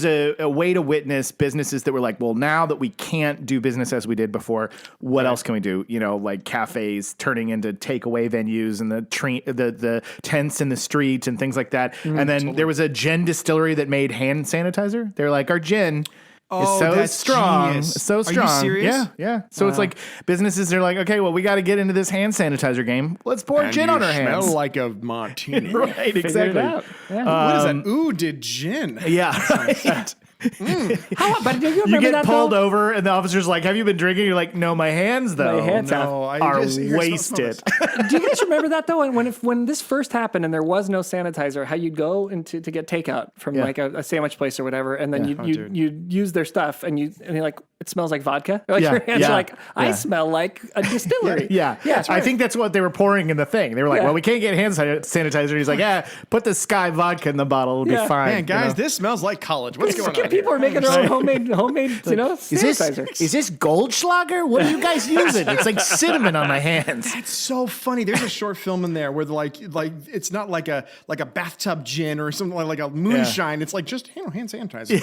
a way to witness businesses that were like, well, now that we can't do business as we did before, what else can we do? Like cafes turning into takeaway venues and the tents in the street and things like that. And then there was a gin distillery that made hand sanitizer. They're like, our gin is so strong. Genius. So strong. Are you serious? Yeah. So it's like businesses are like, okay, well, we got to get into this hand sanitizer game. Let's pour gin on our hands. Smell like a martini. Right, exactly. Yeah. What is that? Ooh, did gin. Yeah. Right. But do you remember You get that, pulled though? over, and the officer's like, "Have you been drinking?" You're like, "No, my hands though My hands are wasted." Do you guys remember that though? And when this first happened and there was no sanitizer, how you'd go into to get takeout from like a sandwich place or whatever, and then you'd use their stuff, and you're like, it smells like vodka. Like your hands are like, I smell like a distillery. Yeah. I think that's what they were pouring in the thing. They were like, "Well, we can't get hand sanitizer." He's like, put the Sky vodka in the bottle; it'll be fine." Man, guys, this smells like college. What's going on? People are making their own homemade, sanitizer. Is this Goldschlager? What are you guys using? It's like cinnamon on my hands. It's so funny. There's a short film in there where like it's not like a bathtub gin or something like a moonshine. It's like just hand sanitizer.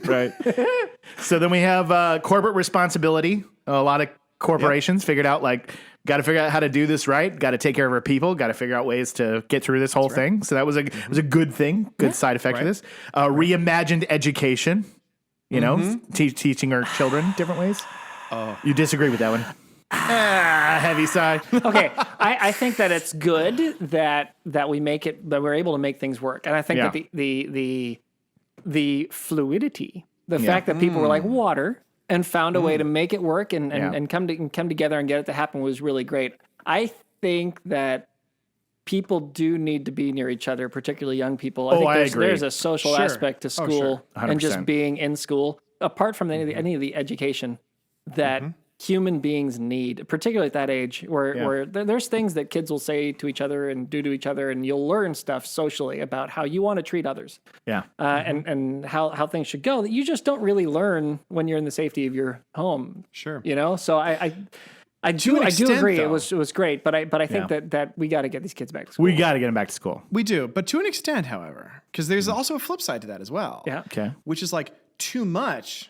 Right. So then we have corporate responsibility. A lot of corporations figured out got to figure out how to do this right. Got to take care of our people. Got to figure out ways to get through this whole thing. So that was a good thing. Good side effect of this. Reimagined education. You know, teaching our children different ways. You disagree with that one? Heavy sigh. Okay, I think that it's good that we're able to make things work, and I think that the fluidity, the fact that people were like water and found a way to make it work and come together and get it to happen was really great. I think that people do need to be near each other, particularly young people. I think there's a social aspect to school and just being in school, apart from any of the education that human beings need, particularly at that age where there's things that kids will say to each other and do to each other, and you'll learn stuff socially about how you want to treat others. And how things should go that you just don't really learn when you're in the safety of your home. Sure. You know? So I do agree. Though, it was great, but I think that we got to get these kids back to school. We got to get them back to school. We do, but to an extent, however, because there's also a flip side to that as well. Yeah. Okay. Which is like too much.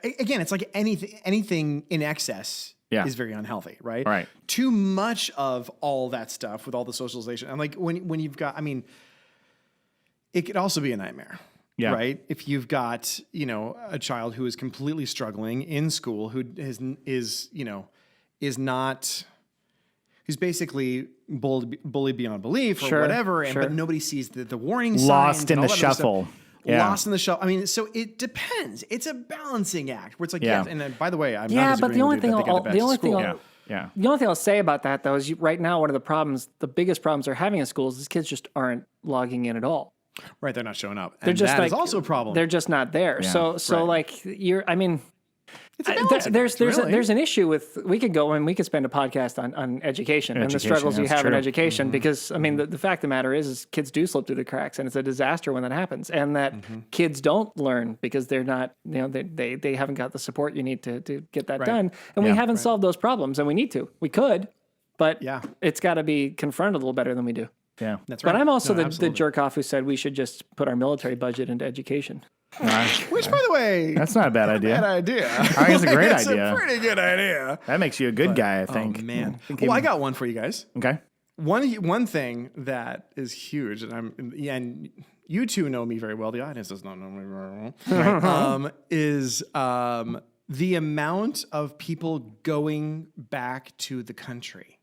Again, it's like anything in excess is very unhealthy, right? Right. Too much of all that stuff with all the socialization, and like when you've got, it could also be a nightmare. Yeah. Right. If you've got a child who is completely struggling in school, who who's basically bullied beyond belief or whatever, but nobody sees the warning signs. Lost in the shuffle. Lost in the shuffle. So it depends. It's a balancing act where it's like, and by the way, I'm not disagreeing but the only with you that they get it back to school. The only thing I'll say about that though is right now one of the biggest problems they're having in schools is kids just aren't logging in at all. Right, they're not showing up. They're just that is also a problem. They're just not there. Yeah, there's an issue with we could spend a podcast on education and the struggles you have in education because the fact of the matter is kids do slip through the cracks and it's a disaster when that happens and that kids don't learn because they're not they haven't got the support you need to get that done and we haven't solved those problems and we could but it's got to be confronted a little better than we do. Yeah, that's right. But I'm also the jerk off who said we should just put our military budget into education. Which, by the way, that's not a bad idea. I think it's a great idea. It's a pretty good idea. That makes you a good guy, I think. Oh man. Well, I got one for you guys. Okay. One thing that is huge, and you two know me very well. The audience does not know me very well. Is the amount of people going back to the country.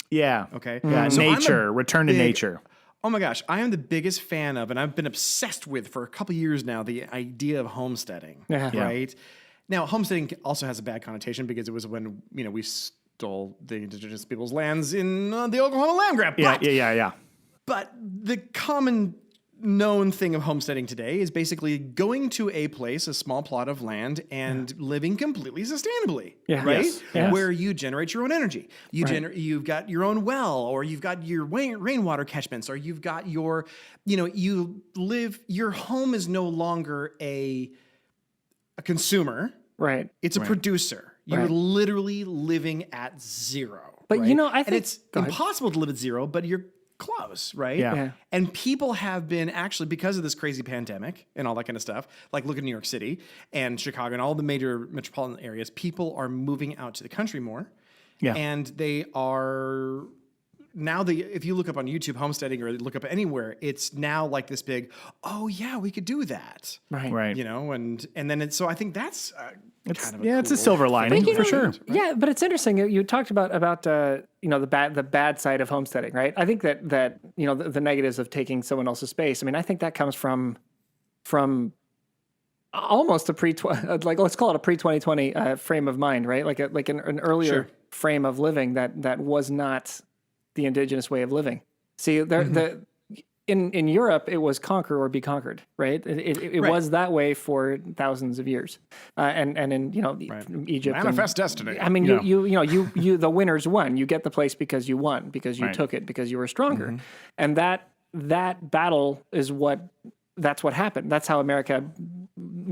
Yeah. Okay. Yeah. So nature. Return to nature. Oh my gosh, I am the biggest fan of, and I've been obsessed with for a couple years now, the idea of homesteading. Right? Now, homesteading also has a bad connotation because it was when we stole the indigenous people's lands in the Oklahoma land grab. Yeah. But the common known thing of homesteading today is basically going to a place, a small plot of land, and living completely sustainably, right? Yes. Where you generate your own energy. You've got your own well, or you've got your rainwater catchments, or you've got your, your home is no longer a consumer. Right. It's a producer. You're literally living at zero. But I think... And it's impossible to live at zero, but you're close, right? Yeah. And people have been actually, because of this crazy pandemic and all that kind of stuff, like look at New York City and Chicago and all the major metropolitan areas, people are moving out to the country more. Yeah. And they are now if you look up on YouTube homesteading or look up anywhere, it's now like this big, oh yeah, we could do that. Right. And then so I think that's it's a silver lining for sure. Right? Yeah, but it's interesting. You talked about the bad side of homesteading, right? I think that the negatives of taking someone else's space. I think that comes from almost a let's call it a pre-2020 frame of mind, right? Like an earlier frame of living that was not the indigenous way of living. See, in Europe, it was conquer or be conquered, right? It was that way for thousands of years, and in Egypt, manifest destiny. I mean, you the winners won. You get the place because you won, because you took it, because you were stronger, and that battle is that's what happened. That's how America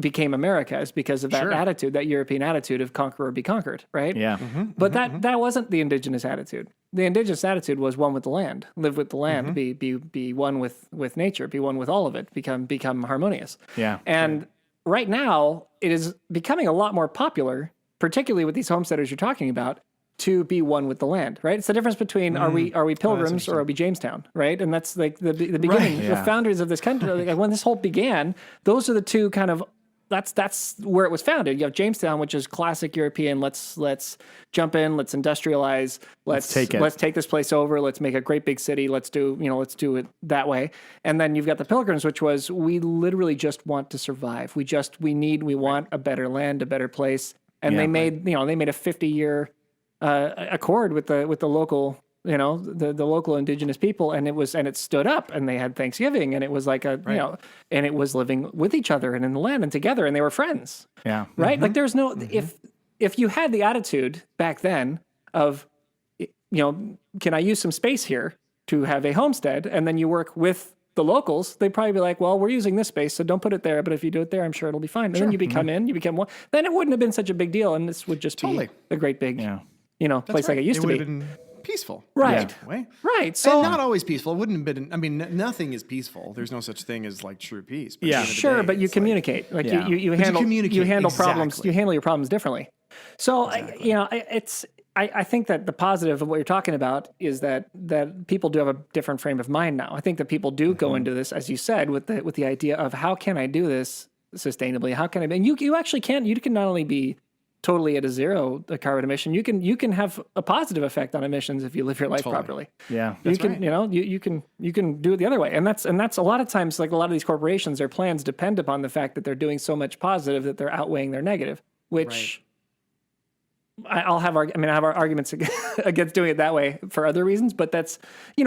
became America, is because of that attitude, that European attitude of conquer or be conquered, right? Yeah. But that wasn't the indigenous attitude. The indigenous attitude was one with the land, live with the land, be one with nature, be one with all of it, become harmonious. Yeah. And right now, it is becoming a lot more popular, particularly with these homesteaders you're talking about, to be one with the land, right? It's the difference between are we pilgrims or are we Jamestown, right? And that's like the beginning. The founders of this country, like when this whole began, those are the two kind of. That's where it was founded. You have Jamestown, which is classic European. Let's jump in. Let's industrialize. Let's take this place over. Let's make a great big city. Let's do it that way. And then you've got the Pilgrims, which was we literally just want to survive. We want a better land, a better place. And they made a 50-year accord with the local. The local indigenous people, and it stood up, and they had Thanksgiving, and it was like and it was living with each other and in the land and together, and they were friends. Yeah. Right. Like there's no, if you had the attitude back then of, can I use some space here to have a homestead, and then you work with the locals, they'd probably be like, well, we're using this space, so don't put it there, but if you do it there, I'm sure it'll be fine. And then you become one, then it wouldn't have been such a big deal, and this would just be a great big, place like it used to be. Been peaceful. Right. Way. Right. So not always peaceful. It wouldn't have been, I mean, nothing is peaceful. There's no such thing as like true peace. But sure, but you communicate. You handle problems. You handle your problems differently. So, I think that the positive of what you're talking about is that people do have a different frame of mind now. I think that people do go into this, as you said, with the idea of how can I do this sustainably? How can I? And you actually can. You can not only be totally at a zero carbon emission, you can have a positive effect on emissions if you live your life properly. Yeah, you can you can do it the other way, and that's a lot of times, like a lot of these corporations, their plans depend upon the fact that they're doing so much positive that they're outweighing their negative, which. I have arguments against doing it that way for other reasons, but that's the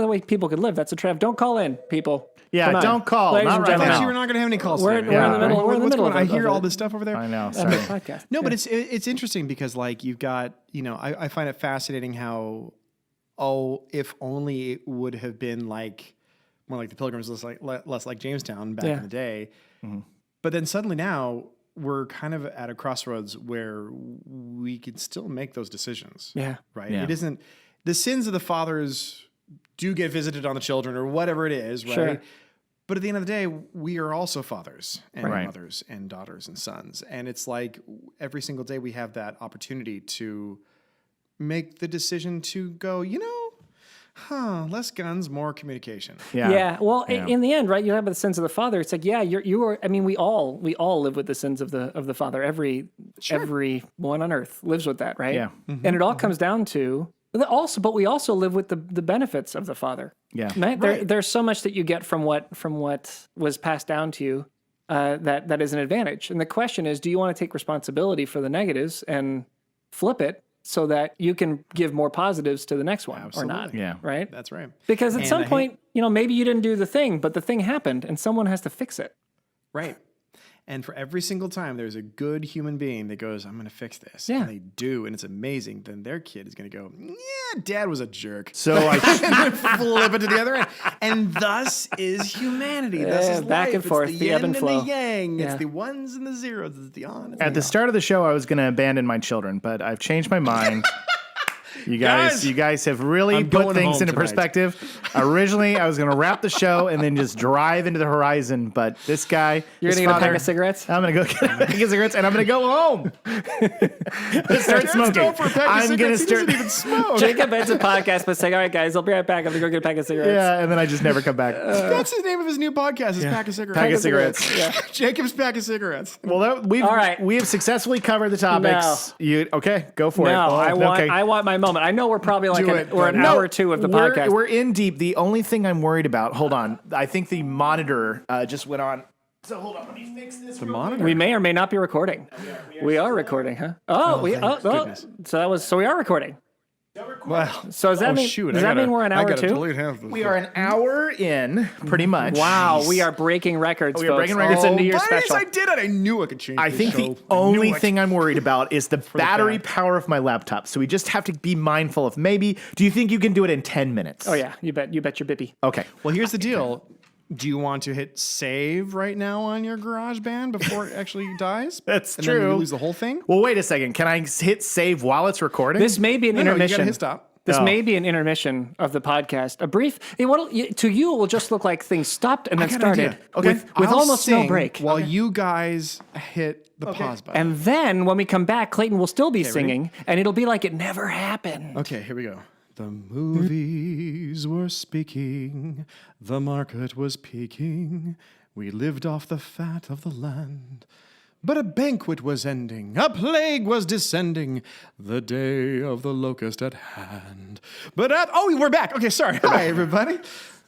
way people could live. That's a trap. Don't call in, people. Yeah, don't call. Not right now. I thought you were not going to have any calls. We're in the middle. We're in the middle. I hear all this stuff over there. I know. Sorry. Podcast. No, but it's interesting because like you've got I find it fascinating how if only it would have been like more like the Pilgrims, less like Jamestown back in the day, but then suddenly now we're kind of at a crossroads where we can still make those decisions. Yeah. Right. Yeah. It isn't the sins of the fathers do get visited on the children or whatever it is, right? Sure. But at the end of the day, we are also fathers and mothers and daughters and sons. And it's like every single day we have that opportunity to make the decision to go, less guns, more communication. Yeah. Well, in the end, right, you have the sins of the father. It's like, you are. I mean, we all live with the sins of the father. Every one on earth lives with that, right? Yeah. Mm-hmm. And it all comes down to but we also live with the benefits of the father. Yeah. Right? There's so much that you get from what was passed down to you that is an advantage. And the question is, do you want to take responsibility for the negatives and flip it so that you can give more positives to the next one or not? Yeah. Right? That's right. Because at some point, maybe you didn't do the thing, but the thing happened and someone has to fix it. Right. And for every single time there's a good human being that goes, I'm going to fix this. Yeah. And they do, and it's amazing. Then their kid is going to go, yeah, dad was a jerk. So I flip it to the other end. And thus is humanity. Thus is back life. And forth, it's the ebb and flow. And the yang. It's the ones and the zeros. It's the on. At the start of the show, I was going to abandon my children, but I've changed my mind. You guys have really put things into perspective. Originally, I was going to wrap the show and then just drive into the horizon, but this guy... You're going to get a pack of cigarettes? I'm going to go get a pack of cigarettes, and I'm going to go home. Start smoking. I'm going to start... even smoke. Jacob ends a podcast by saying, all right, guys, I'll be right back. I'm going to go get a pack of cigarettes. Yeah, and then I just never come back. That's the name of his new podcast, his Pack of Cigarettes. Pack of cigarettes. Yeah. Jacob's Pack of Cigarettes. Well, we have successfully covered the topics. No. Okay, go for it. No, I want my moment. moment. I know we're probably like an hour or two of the podcast. We're in deep. The only thing I'm worried about, hold on. I think the monitor just went on. So hold on, let me fix this. The monitor? We may or may not be recording. We are recording, huh? So we are recording. Well, so does that mean we're an hour or two? We are an hour in, pretty much. Wow, we are breaking records. We are breaking records. It's a New Year's special. I did it. I knew I could change. I think the only thing I'm worried about is the battery power of my laptop. So we just have to be mindful of maybe. Do you think you can do it in 10 minutes? Oh yeah, you bet your bippy. Okay. Well, here's the deal. Do you want to hit save right now on your GarageBand before it actually dies? That's and true. And then you lose the whole thing? Well, wait a second. Can I hit save while it's recording? This may be an intermission. No, you gotta hit stop. This may be an intermission of the podcast. A brief. To you, it will just look like things stopped and then started. Okay. With almost no break. While you guys hit the pause button. And then when we come back, Clayton will still be singing, and it'll be like it never happened. Okay, here we go. The movies were speaking, the market was peaking, we lived off the fat of the land. But a banquet was ending, a plague was descending, the day of the locust at hand. We're back. Okay, sorry. Hi, everybody.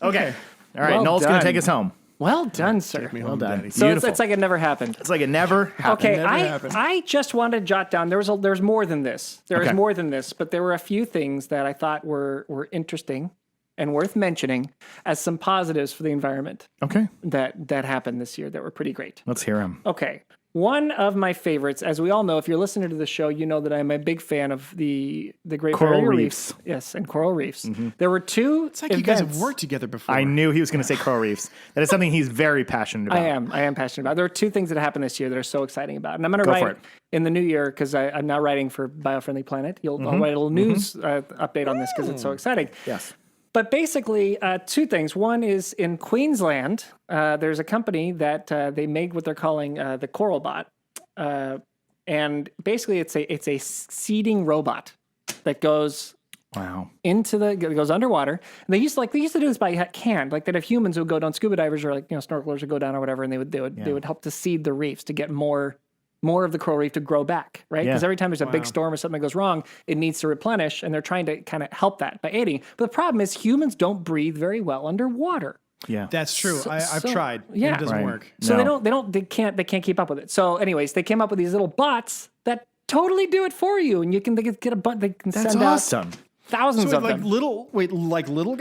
Okay. All right, Well Noel's going done. to take us home. Well done, sir. Well done. So it's like it never happened. It's like it never happened. Okay, I just wanted to jot down. There's more than this. There's more than this, but there were a few things that I thought were interesting and worth mentioning as some positives for the environment. Okay. That happened this year that were pretty great. Let's hear them. Okay. One of my favorites, as we all know, if you're listening to the show, you know that I'm a big fan of the Great Coral Barrier Reefs. Yes, and coral reefs. Mm-hmm. There were two It's like you guys have worked together before. I knew he was going to say coral reefs. That is something he's very passionate about. I am passionate about. There are two things that happened this year that are so exciting about. And I'm going to write in the new year, because I'm now writing for Biofriendly Planet. I'll write a little news update on this because it's so exciting. Yes. But basically, two things. One is in Queensland, there's a company that they made what they're calling the Coral Bot. And basically, it's a seeding robot that goes goes underwater. And they used to do this by hand, like that if humans would go down, scuba divers or snorkelers would go down or whatever, and they would help to seed the reefs to get more of the coral reef to grow back, right? Because every time there's a big storm or something that goes wrong, it needs to replenish, and they're trying to kind of help that by aiding. But the problem is humans don't breathe very well underwater. Yeah, that's true. I've tried. Yeah, it doesn't work. So they can't keep up with it. So, anyways, they came up with these little bots that totally do it for you, and they can get a bot. They can that's send awesome. out thousands of them. Little guys, like little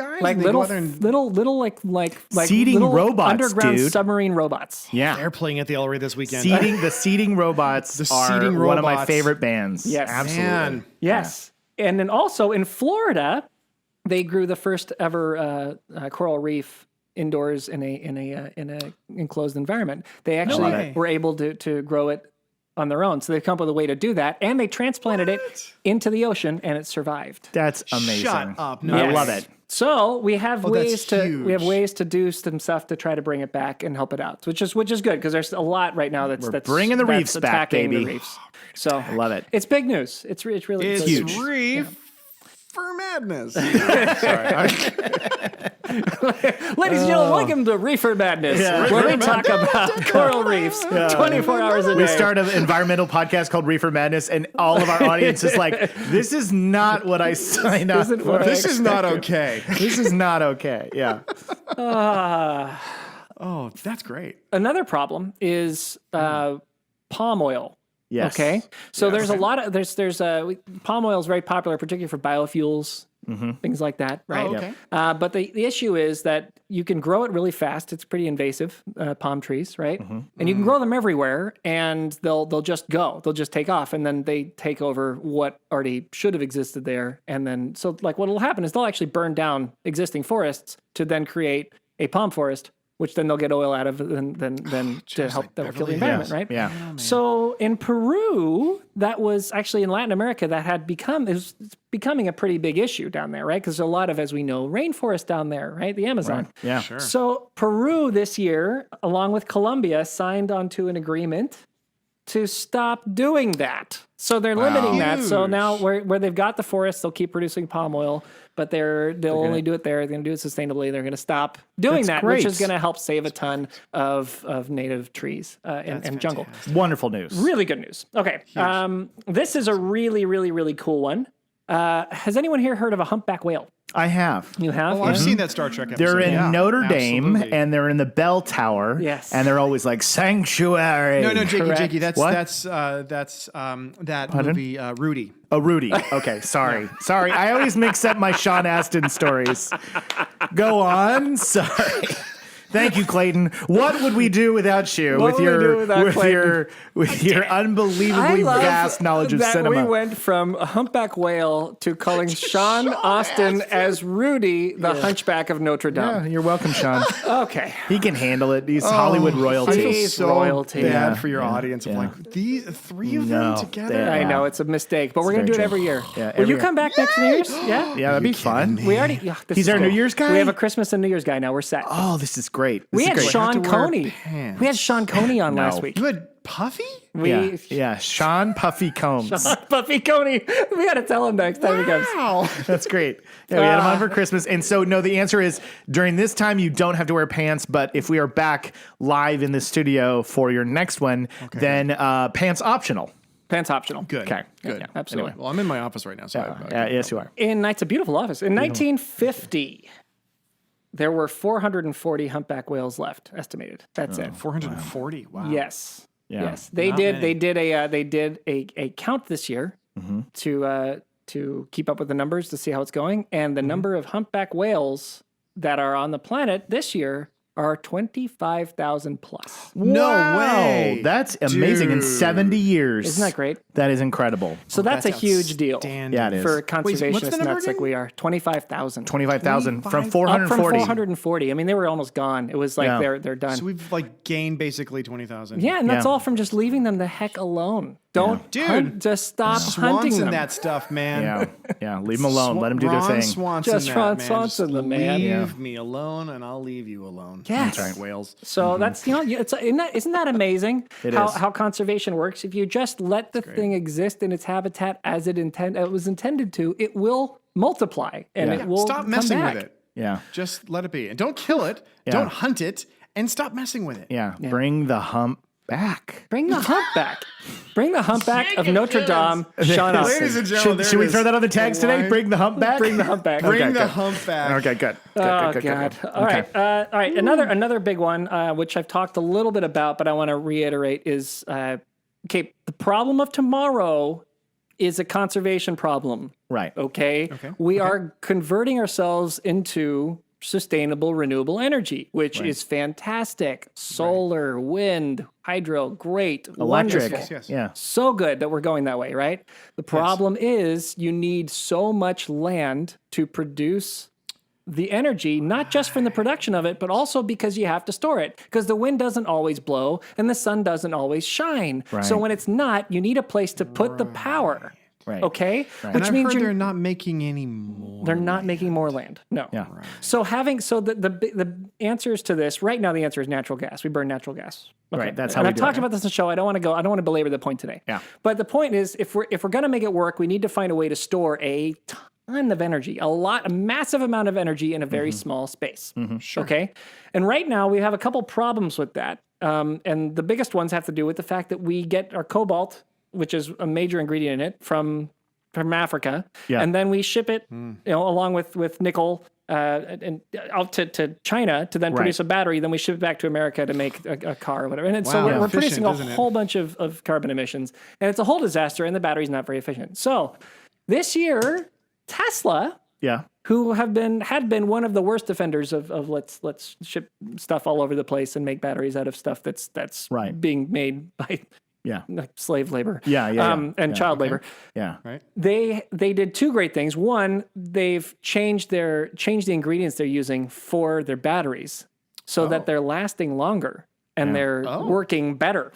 seeding little robots, underground dude. submarine robots. Yeah, they're playing at the El Rey this weekend. The seeding robots are one of my favorite bands. Yes, absolutely. Man. Yes, and then also in Florida, they grew the first ever coral reef indoors in a enclosed environment. They actually were able to grow it on their own. So they've come up with a way to do that, and they transplanted it into the ocean, and it survived. That's amazing. Shut up! No, I love it. So we have ways to do some stuff to try to bring it back and help it out, which is good because there's a lot right now that's bringing the reefs back, baby. The reefs. So I love it. It's big news. It's really huge. Reef for madness. Sorry. Ladies and gentlemen, welcome to Reefer Madness, where we talk about coral reefs 24 hours a day. We start an environmental podcast called Reefer Madness, and all of our audience is like, this is not what I signed up for. This is not okay. This is not okay. Yeah. Oh, that's great. Another problem is palm oil. Yes. Okay. So there's a lot of there's palm oil is very popular, particularly for biofuels, things like that, right? Oh, okay. But the issue is that you can grow it really fast. It's pretty invasive, palm trees, right? And you can grow them everywhere, and they'll just go. They'll just take off, and then they take over what already should have existed there. And then what will happen is they'll actually burn down existing forests to then create a palm forest, which then they'll get oil out of, then to help that will kill the environment, right? Yeah. Oh, so in Peru, that was actually in Latin America that had it's becoming a pretty big issue down there, right? Because a lot of, as we know, rainforest down there, right? The Amazon. Right. Yeah. Sure. So Peru this year, along with Colombia, signed onto an agreement to stop doing that. So they're limiting that. So now where they've got the forest, they'll keep producing palm oil, but they'll only do it there. They're going to do it sustainably. They're going to stop doing that, which is going to help save a ton of native trees and jungle. Wonderful news. Really good news. Okay. This is a really, really, really cool one. Has anyone here heard of a humpback whale? I have. You have? Oh, I've seen that Star Trek episode. They're in Notre Dame, absolutely. and they're in the bell tower. Yes. And they're always like, sanctuary. No, Correct. Jakey, that's What? that Pardon? movie, Rudy. Oh, Rudy. Okay, sorry. Sorry. I always mix up my Sean Astin stories. Go on. Sorry. Thank you, Clayton. What would we do without you? What would we do without Clayton? With your unbelievably vast knowledge of that cinema. we went from a humpback whale to calling Sean Astin as Rudy, the Hunchback of Notre Dame. Yeah, you're welcome, Sean. Okay. He can handle it. He's Hollywood I royalty. feel He's so royalty. bad Yeah, for your yeah, audience. Of yeah. like these three of No, them together. they- I know it's a mistake, but we're going to do it very every true. year. Yeah, Will every you year. come back next New Year's? Yeah? Yeah, that'd be fun. We already. Yeah, this He's is our good. New Year's guy? We have a Christmas and New Year's guy now. We're set. Oh, this is great. This we is had great. Sean have to wear Coney. pants. We had Sean Coney on last week. You had Puffy? Yeah, Sean Puffy Combs. Buffy Coney. We got to tell him next time he comes. Wow. That's great. Yeah, we had him on for Christmas. And so, no, the answer is during this time, you don't have to wear pants. But if we are back live in the studio for your next one, then pants optional. Pants optional. Good. Okay. Good. Yeah, absolutely. Anyway, well, I'm in my office right now, so Yes, you are. It's a beautiful office. In 1950, there were 440 humpback whales left, estimated. That's it. 440. Wow. Yes. Yeah. Yes. They Not did. many. They did a count this year to keep up with the numbers to see how it's going, and the number of humpback whales that are on the planet this year are 25,000 plus. No Wow, way. that's amazing. In Dude. 70 years. Isn't that great? That is incredible. So that's a huge deal outstanding. Yeah, it is. for what's conservationists the number nuts like again? we are. 25,000. 25,000 from 25? Up 440. from 440. I mean, they were almost gone. It was like Yeah. they're done. So we've like gained basically 20,000. Yeah, and that's Yeah. all from just leaving them the heck alone. Don't Dude, hunt, just stop hunting Swanson them. that stuff, man. Yeah. Leave them alone. Let them do their Ron thing. Swanson Just that, Ron man. Swanson the man. Leave Yeah. me alone, and I'll leave you alone. Yes. That's right, whales. So that's isn't that amazing? It how is. how conservation works. If you just let the thing exist in its habitat as it was intended to, it will multiply and Yeah. it will Stop come messing back. with it. Yeah. Just let it be, and don't kill it. Yeah. Don't hunt it, and stop messing with it. Yeah. Bring the hump back. Bring the humpback. Bring the humpback of Notre Dame, Sean Ladies Austin. and gentlemen, Should we throw that on the tags today? Bring the hump back? Bring the humpback. Bring Okay, the good. hump back. Okay, good. Oh Good. God! All right. Another big one, which I've talked a little bit about, but I want to reiterate is okay. The problem of tomorrow is a conservation problem. Right. Okay. We are converting ourselves into sustainable renewable energy, which is fantastic. Solar, wind, hydro, great, Electric. wonderful. Yes. Yeah. So good that we're going that way, right? The problem is you need so much land to produce the energy, not just from the production of it, but also because you have to store it. Because the wind doesn't always blow and the sun doesn't always shine. Right. So when it's not, you need a place to put the power. Right. Okay? Right. And Which I've means heard they're not making any more. they're not making more land. No. Yeah. So the answers to this right now, the answer is natural gas. We burn natural gas. Okay. Right, that's how and we I've do talked it. about this in the show. I don't want to belabor the point today. Yeah. But the point is, if we're going to make it work, we need to find a way to store a ton of energy, a massive amount of energy in a very small space. Sure. Okay. And right now we have a couple problems with that. And the biggest ones have to do with the fact that we get our cobalt, which is a major ingredient in it, from Africa, Yeah. and then we ship it, along with nickel, and out to China to then produce a battery. Then we ship it back to America to make a car or whatever. And so Wow. we're producing a Efficient, isn't it? whole bunch of carbon emissions, and it's a whole disaster. And the battery's not very efficient. So this year, Tesla, Yeah. who had been one of the worst defenders of let's ship stuff all over the place and make batteries out of stuff that's Right. being made by Yeah. slave labor, Yeah. and child labor. Yeah. Right. They did two great things. One, they've changed the ingredients they're using for their batteries so that they're lasting longer and they're working better,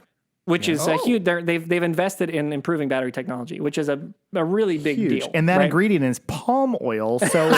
which is a huge. They've invested in improving battery technology, which is a really big Huge. deal. And that right? ingredient is palm oil, so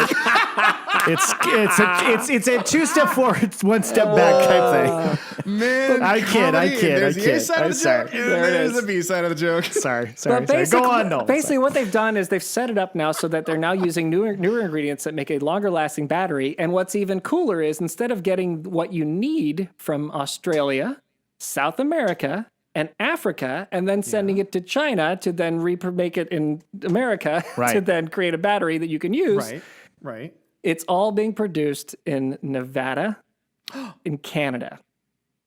it's a two step forward, one step back type thing. Man, I kid. There's the A side I'm of the sorry. joke, and There it there's is. the B side of the joke. Sorry. But basically, Go on, Noel. basically what they've done is they've set it up now so that they're now using newer ingredients that make a longer lasting battery. And what's even cooler is instead of getting what you need from Australia, South America, and Africa, and then sending it to China to then make it in America to then create a battery that you can use. Right. It's all being produced in Nevada, in Canada.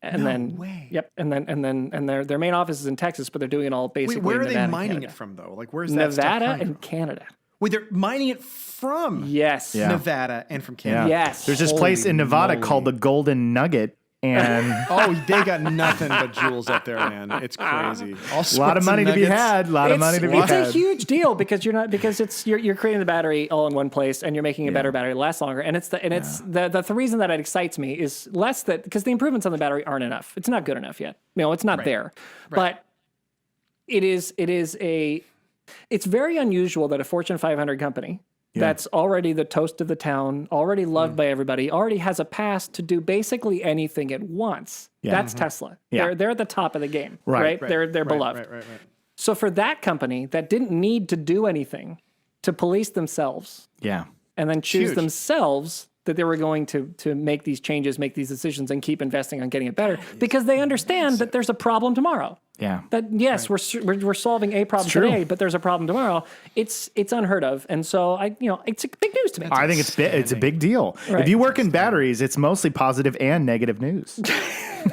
And their main office is in Texas, but they're doing it all basically. Wait, where in are Nevada they mining it from though? Like where's that Nevada stuff and Canada. Wait, they're mining it from Nevada and from Canada. Yes. There's this place in Nevada called the Golden Nugget. And they got nothing but jewels up there, man. It's crazy. A lot of money to be had. It's a huge deal because you're creating the battery all in one place and you're making a better battery last longer. And the reason that it excites me is less that because the improvements on the battery aren't enough. It's not good enough yet. It's not there. But it's very unusual that a Fortune 500 company that's already the toast of the town, already loved by everybody, already has a pass to do basically anything it wants. Yeah. That's Tesla. Yeah. They're at the top of the game, right? They're beloved. Right. So for that company that didn't need to do anything to police themselves, and then choose themselves that they were going to make these changes, make these decisions, and keep investing on getting it better because they understand that there's a problem tomorrow. Yeah. That we're solving a problem today, but there's a problem tomorrow. It's unheard of, and so it's big news to me. I think it's a big deal. Right. If you work in batteries, it's mostly positive and negative news.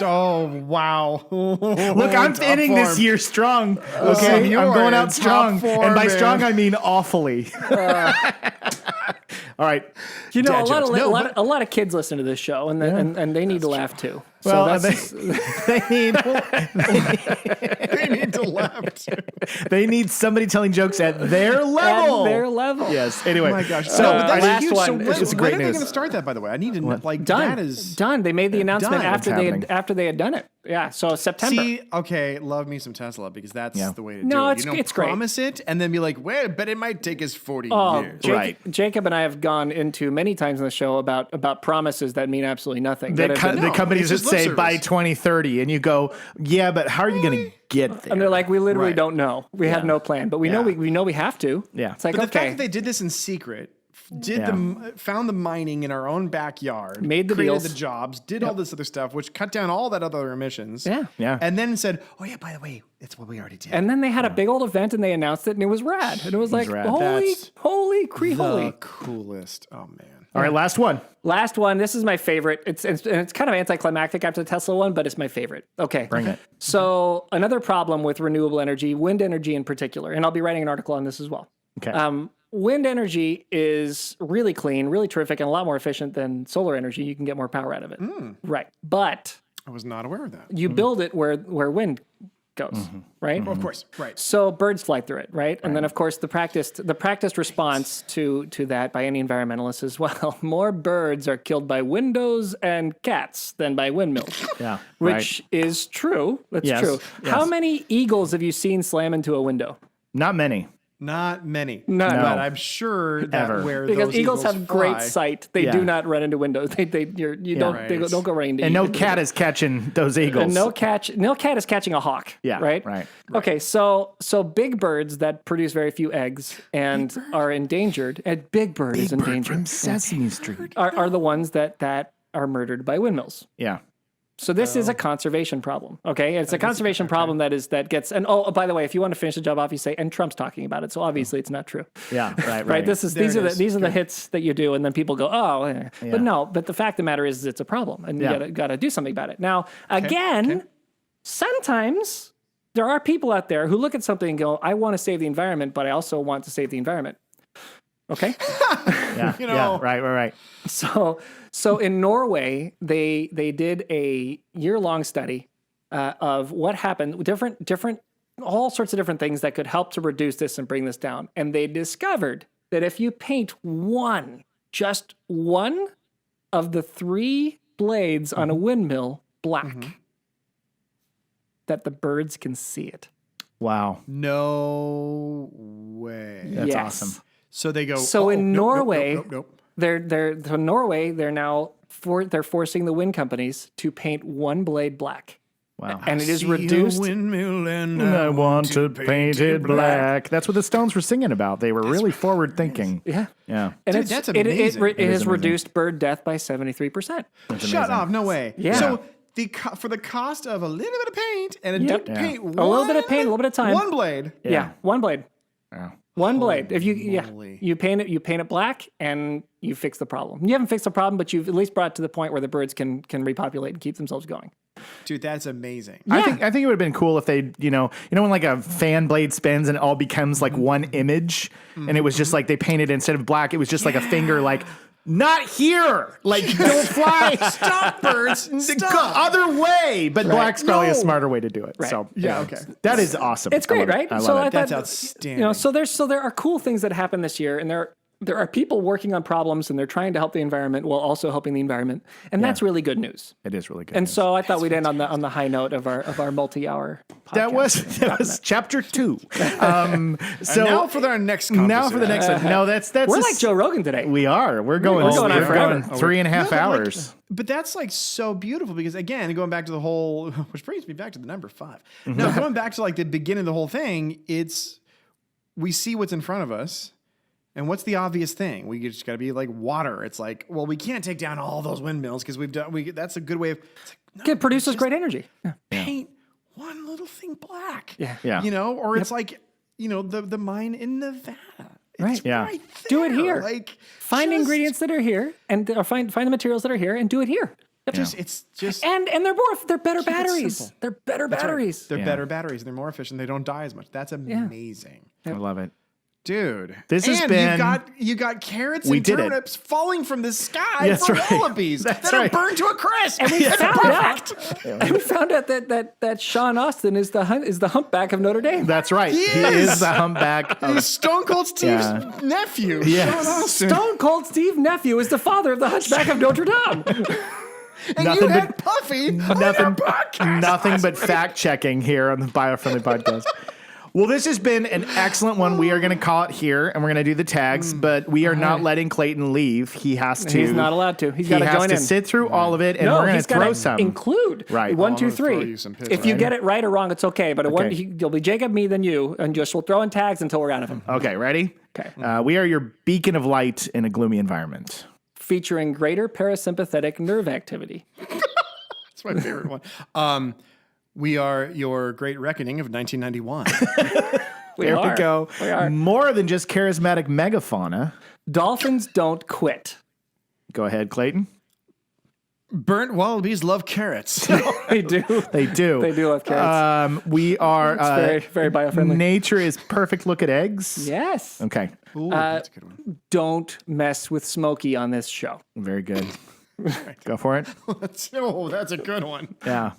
Oh wow! Look, I'm ending this year strong. Okay, I'm going out strong, and by strong I mean awfully. All right. A lot of kids listen to this show, and they need to laugh too. Well, they need they need to laugh too. They need somebody telling jokes at their level. At their level. Yes. Anyway. Oh my gosh. So that's huge. One. So it's when great are they news. going to start that? By the way, I need to done. That is done. They made the announcement done. after they had done it. Yeah. So September. See, okay, love me some Tesla because that's the way to do it. It's promise it and then be like, wait, but it might take us 40 years. Jacob and I have gone into many times in the show about promises that mean absolutely nothing. The companies that say by 2030, and you go, yeah, but how are you going to get there? And they're like, we literally don't know. We have no plan, but we know we have to. Yeah. It's like, but the fact that they did this in secret, found the mining in our own backyard, created the jobs, did all this other stuff, which cut down all that other emissions. Yeah. And then said, oh yeah, by the way, it's what we already did. And then they had a big old event and they announced it and it was rad. And it was like, holy. The coolest. Oh man. All right, last one. This is my favorite. It's kind of anticlimactic after the Tesla one, but it's my favorite. Okay. Bring it. So another problem with renewable energy, wind energy in particular, and I'll be writing an article on this as well. Okay. Wind energy is really clean, really terrific, and a lot more efficient than solar energy. You can get more power out of it. Right. But I was not aware of that. You build it where wind goes, right? Well, of course, right. So birds fly through it, right? And then, of course, the practiced response to that by any environmentalist is, well, more birds are killed by windows and cats than by windmills. Which is true. That's true. Yes. How many eagles have you seen slam into a window? Not many. Not many. No. But I'm sure that because those eagles have fly, great sight. They do not run into windows. They don't go running into. And no cat is catching those eagles. And no cat is catching a hawk. Yeah. Right. Okay. So big birds that produce very few eggs and are endangered. And Big Bird is endangered from Sesame Street. Are the ones that are murdered by windmills. Yeah. So this is a conservation problem, okay? It's a conservation problem that gets, and by the way, if you want to finish the job off, you say, and Trump's talking about it, so obviously it's not true. Yeah, right. Right. These are the hits that you do, and then people go, oh, yeah. But the fact of the matter is it's a problem, and you gotta do something about it. Now, sometimes there are people out there who look at something and go, I want to save the environment, but I also want to save the environment. Okay. Right. So in Norway, they did a year-long study of what happened, different, all sorts of different things that could help to reduce this and bring this down. And they discovered that if you paint just one of the 3 blades on a windmill black, that the birds can see it. Wow. No way. That's awesome. So they go. So in Norway, nope. They're now they're forcing the wind companies to paint one blade black. Wow. And it is reduced. Windmill and I want to paint it black. That's what the Stones were singing about. They were really forward thinking. Yeah. Yeah. And that's amazing. It has reduced bird death by 73%. Shut up. No way. Yeah. So for the cost of a little bit of paint and a dip paint, a little bit of paint, a little bit of time, one blade. Yeah, one blade. Yeah. One blade. If you paint it black, and you fix the problem. You haven't fixed the problem, but you've at least brought it to the point where the birds can repopulate and keep themselves going. Dude, that's amazing. Yeah. I think it would have been cool if they, when like a fan blade spins and it all becomes like one image, and it was just like they painted instead of black, it was just like a finger, like. Not here! Like, don't fly! Stop, birds! Stop! Other way! But black's probably a smarter way to do it. Right. So okay. That is awesome. It's great, right? I love it. That's outstanding. So there are cool things that happen this year, and there are people working on problems, and they're trying to help the environment while also helping the environment, and that's really good news. It is really good. And so I thought we'd end on the high note of our multi-hour podcast. That was chapter 2. So now for our next conversation. Now for the next one. No, that's we're like Joe Rogan today. We are. We're going on forever. 3.5 hours. But that's like so beautiful because again, going back to the whole, which brings me back to the number 5. No, going back to like the beginning of the whole thing, we see what's in front of us. And what's the obvious thing? We just got to be like water. It's like, well, we can't take down all those windmills because that's a good way of. It produces great energy. Paint one little thing black. Yeah. Or it's like, the mine in Nevada. It's right. Right there. Do it here. Like find ingredients that are here or find the materials that are here and do it here. It's just and they're better batteries. They're better batteries. They're better batteries. They're more efficient. They don't die as much. That's amazing. I love it. Dude, this has been. You got carrots and turnips falling from the sky for wallabies that are burned to a crisp. And we found out that Sean Austin is the humpback of Notre Dame. That's right. He is the humpback. He's Stone Cold Steve's nephew. Yes. Stone Cold Steve nephew is the father of the Hunchback of Notre Dame. And nothing you had Puffy on your podcast. Nothing but fact checking here on the Biofriendly podcast. Well, this has been an excellent one. We are going to call it here, and we're going to do the tags, but we are not letting Clayton leave. He has to. He's not allowed to. He's got to join in. He has to sit through all of it, and we're going to throw some. Include. Right. 1, 2, 3. If you get it right or wrong, it's okay. But you'll be Jacob, me, then you, and we'll throw in tags until we're out of him. Okay, ready? Okay. We are your beacon of light in a gloomy environment. Featuring greater parasympathetic nerve activity. That's my favorite one. We are your great reckoning of 1991. There we go. We are. More than just charismatic megafauna. Dolphins don't quit. Go ahead, Clayton. Burnt wallabies love carrots. They do. They do. They do love carrots. We are it's very biofriendly. Nature is perfect. Look at eggs. Yes. Okay. Ooh, that's a good one. Don't mess with Smokey on this show. Very good. Go for it. That's a good one. Yeah.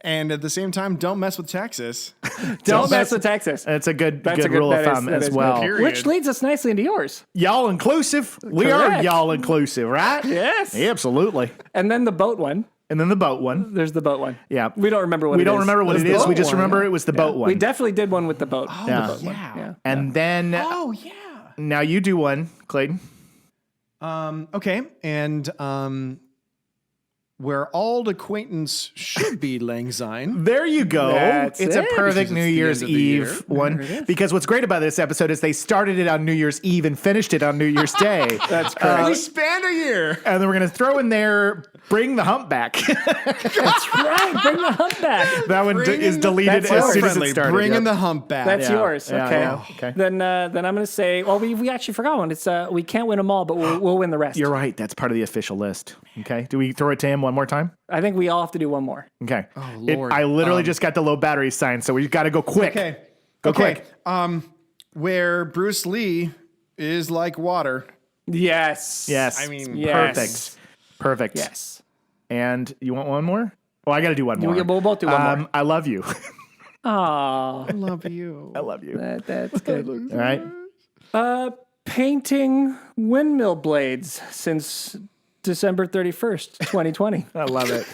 And at the same time, don't mess with Texas. Don't mess with Texas. That's a good rule of thumb as well. Which leads us nicely into yours. Y'all inclusive. We are y'all inclusive, right? Yes. Yeah, absolutely. And then the boat one. And then the boat one. There's the boat one. Yeah. We don't remember what it is. We don't remember what it is. We just remember it was the boat one. We definitely did one with the boat. Oh, the boat one. Yeah. And then... Oh, yeah. Now you do one, Clayton. Okay. And... where Auld acquaintance should be lang syne. There you go. It's a perfect New Year's Eve one. Because what's great about this episode is they started it on New Year's Eve and finished it on New Year's Day. That's correct. We spanned a year. And then we're going to throw in there, bring the humpback. That's right. Bring the humpback. That one is deleted as soon as it started. Bring in the humpback. That's yours. Okay. Yeah. Okay. Then I'm going to say, well, we actually forgot one. It's we can't win them all, but we'll win the rest. You're right. That's part of the official list. Okay. Do we throw it to him one more time? I think we all have to do one more. Okay. Oh, Lord. I literally just got the low battery sign, so we've got to go quick. Okay. Go quick. Where Bruce Lee is like water. Yes. Yes. I mean, yes. Perfect. Yes. And you want one more? Oh, I got to do one more. We'll both do one more. I love you. Aw. I love you. I love you. That's good. All right. Painting windmill blades since December 31st, 2020. I love it.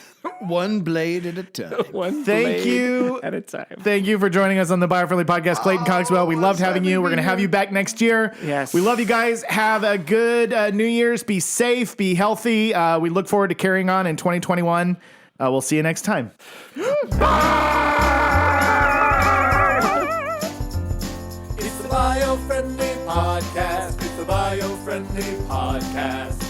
One blade at a time. One Thank you at a time. Thank you for joining us on the Biofriendly podcast, Clayton Cogswell. We loved having you. We're going to have you back next year. Yes. We love you guys. Have a good New Year's. Be safe. Be healthy. We look forward to carrying on in 2021. We'll see you next time. It's the Biofriendly podcast. It's the Biofriendly podcast.